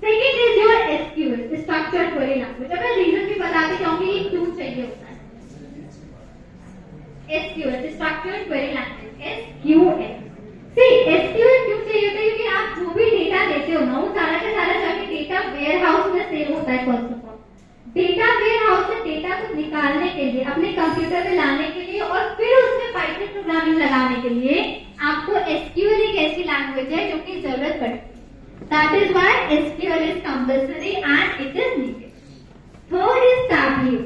A: Second is your SQL, structured query language. अब मैं reason भी बताती जाऊंगी कि क्यों चाहिए होता है. SQL, structured query language. SQL. See, SQL क्यों चाहिए होता है? क्योंकि आप जो भी डेटा लेते हो ना, वो सारा का सारा जाके डेटा वेयरहाउस में सेव होता है first of all. Data warehouse से डेटा को निकालने के लिए, अपने कंप्यूटर में लाने के लिए और फिर उसमें पाइथन प्रोग्रामिंग लगाने के लिए आपको SQL एक ऐसी लैंग्वेज है जो की जरूरत पड़ती है. That is why SQL is compulsory and it is needed. Third is Tableau.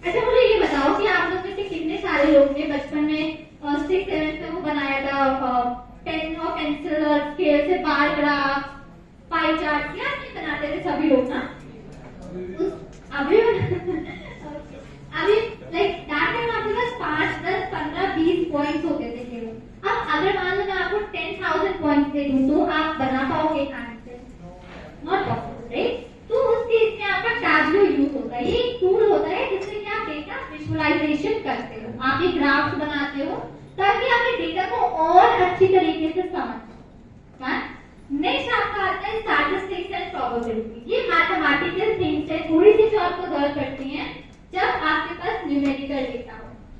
A: अच्छा मुझे ये बताओ कि आप लोग में से कितने सारे लोग ने बचपन में 6-7 में वो बनाया था पेन और पेंसिल और स्केल से बार ग्राफ, पाई चार्ट, क्या नहीं बनाते थे सभी लोग ना? अभी लाइक दैट टाइम आपके पास 5, 10, 15, 20 पॉइंट्स होते थे केवल. अब अगर मान लो मैं आपको 10,000 पॉइंट्स दे दूं तो आप बना पाओगे हैंड से? Not possible, right? तो उस केस में आपका टैब्लो यूज होता है. ये एक टूल होता है जिससे कि आप डेटा विजुअलाइजेशन करते हो, आप एक ग्राफ्स बनाते हो ताकि आप डेटा को और अच्छी तरीके से समझ सको. नेक्स्ट आपका आता है स्टैटिस्टिक्स एंड प्रोबेबिलिटी. ये मैथमेटिकल थिंग्स है, थोड़ी सी जो आपको गौर करती हैं जब आपके पास न्यूमेरिकल डेटा हो.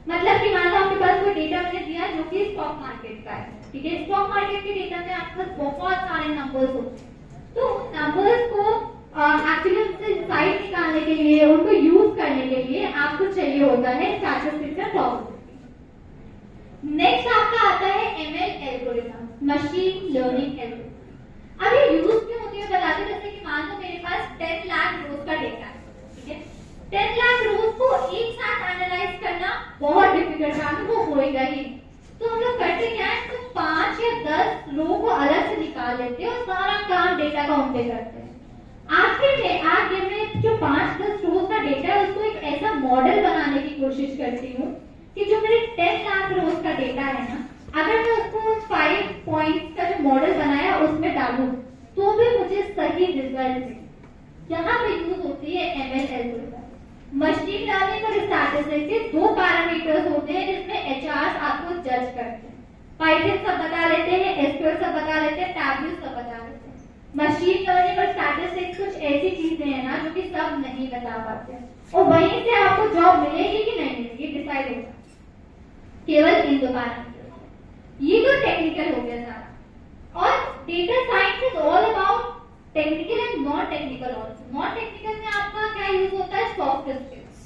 A: मतलब कि मान लो आपके पास कोई डेटा मैंने दिया जो कि स्टॉक मार्केट का है. ठीक है, स्टॉक मार्केट के डेटा में आपके पास बहुत सारे नंबर्स होते हैं. तो नंबर्स को एक्चुअली उनसे इंसाइट निकालने के लिए, उनको यूज करने के लिए आपको चाहिए होता है स्टैटिस्टिक्स एंड प्रोबेबिलिटी. नेक्स्ट आपका आता है ML algorithm, machine learning algorithm. अब ये यूज क्यों होती है बताते हैं. जैसे कि मान लो मेरे पास 10 लाख रोज का डेटा है. ठीक है, 10 लाख रोज को एक साथ एनालाइज करना बहुत डिफिकल्ट है, वो होएगा ही. तो हम लोग करते क्या है, तो 5 या 10 रो को अलग से निकाल लेते हैं और सारा काम डेटा का उन पे करते हैं. आखिर में जो 5-10 रोज का डेटा है उसको एक ऐसा मॉडल बनाने की कोशिश करती हूँ कि जो मेरे 10 लाख रोज का डेटा है ना, अगर मैं उसको 5 पॉइंट्स का जो मॉडल बनाया उसमें डालूं तो भी मुझे सही रिजल्ट मिले. यहाँ पे यूज होती है ML एल्गोरिथम. मशीन लर्निंग और स्टैटिस्टिक्स के 2 पैरामीटर्स होते हैं जिसमें HRs आपको जज करते हैं. पाइथन सब बता लेते हैं, SQL सब बता लेते हैं, टैब्लो सब बता लेते हैं. मशीन लर्निंग और स्टैटिस्टिक्स कुछ ऐसी चीजें हैं ना जो कि सब नहीं बता पाते हैं और वहीं से आपको जॉब मिलेगी कि नहीं मिलेगी डिसाइड होगा केवल इन 2 पैरामीटर्स. ये तो टेक्निकल हो गया सारा. और data science is all about technical and non technical also. Non technical में आपका क्या यूज होता है, soft skills,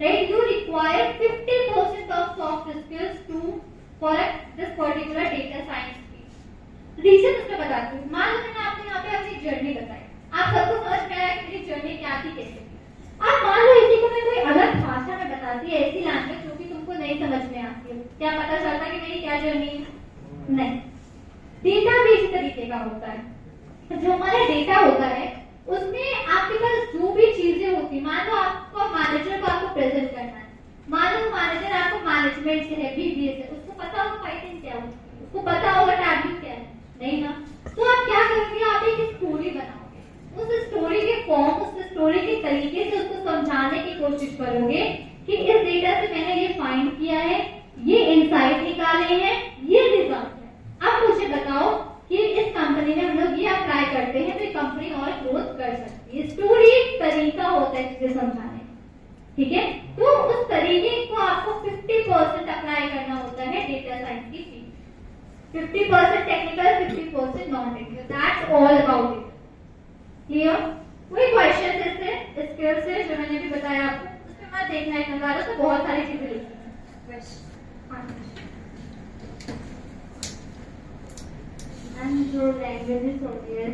A: right? You require 50% of soft skills to for this particular data science field. Reason उसमें बताती हूँ. मान लो मैंने आपको यहाँ पे अपनी जर्नी बताई, आप सबको समझ में आया कि मेरी जर्नी क्या थी, कैसे थी. अब मान लो इसी को मैं कोई अलग भाषा में बताती है, ऐसी लैंग्वेज जो कि तुमको नहीं समझ में आती है, क्या पता चलता कि मेरी क्या जर्नी है? नहीं. डेटा भी इसी तरीके का होता है. जो हमारा डेटा होता है उसमें आपके पास जो भी चीजें होती है, मान लो आपको मैनेजर को आपको प्रेजेंट करना है, मान लो मैनेजर आपको मैनेजमेंट से है, BBA से, उसको पता होगा पाइथन क्या होता है, उसको पता होगा टैब्लो क्या है, नहीं ना? तो आप क्या करोगे, आप एक स्टोरी बनाओगे, उस स्टोरी के फॉर्म, उस स्टोरी के तरीके से उसको समझाने की कोशिश करोगे कि इस डेटा से मैंने ये फाइंड किया है, ये इनसाइट निकाले हैं, ये रिजल्ट है. अब मुझे बताओ कि इस कंपनी में हम लोग ये अप्लाई करते हैं तो कंपनी और ग्रोथ कर सकती है. स्टोरी एक तरीका होता है चीजें समझाने का. ठीक है, तो उस तरीके को आपको 50% अप्लाई करना होता है डेटा साइंस की field. 50% technical, 50% non technical. That's all about it. Clear? कोई क्वेश्चन इससे स्किल से जो मैंने भी बताया आपको उसमें मत देखना है नजारा, तो बहुत सारी चीजें लिखी हैं. जो लैंग्वेजेस होती है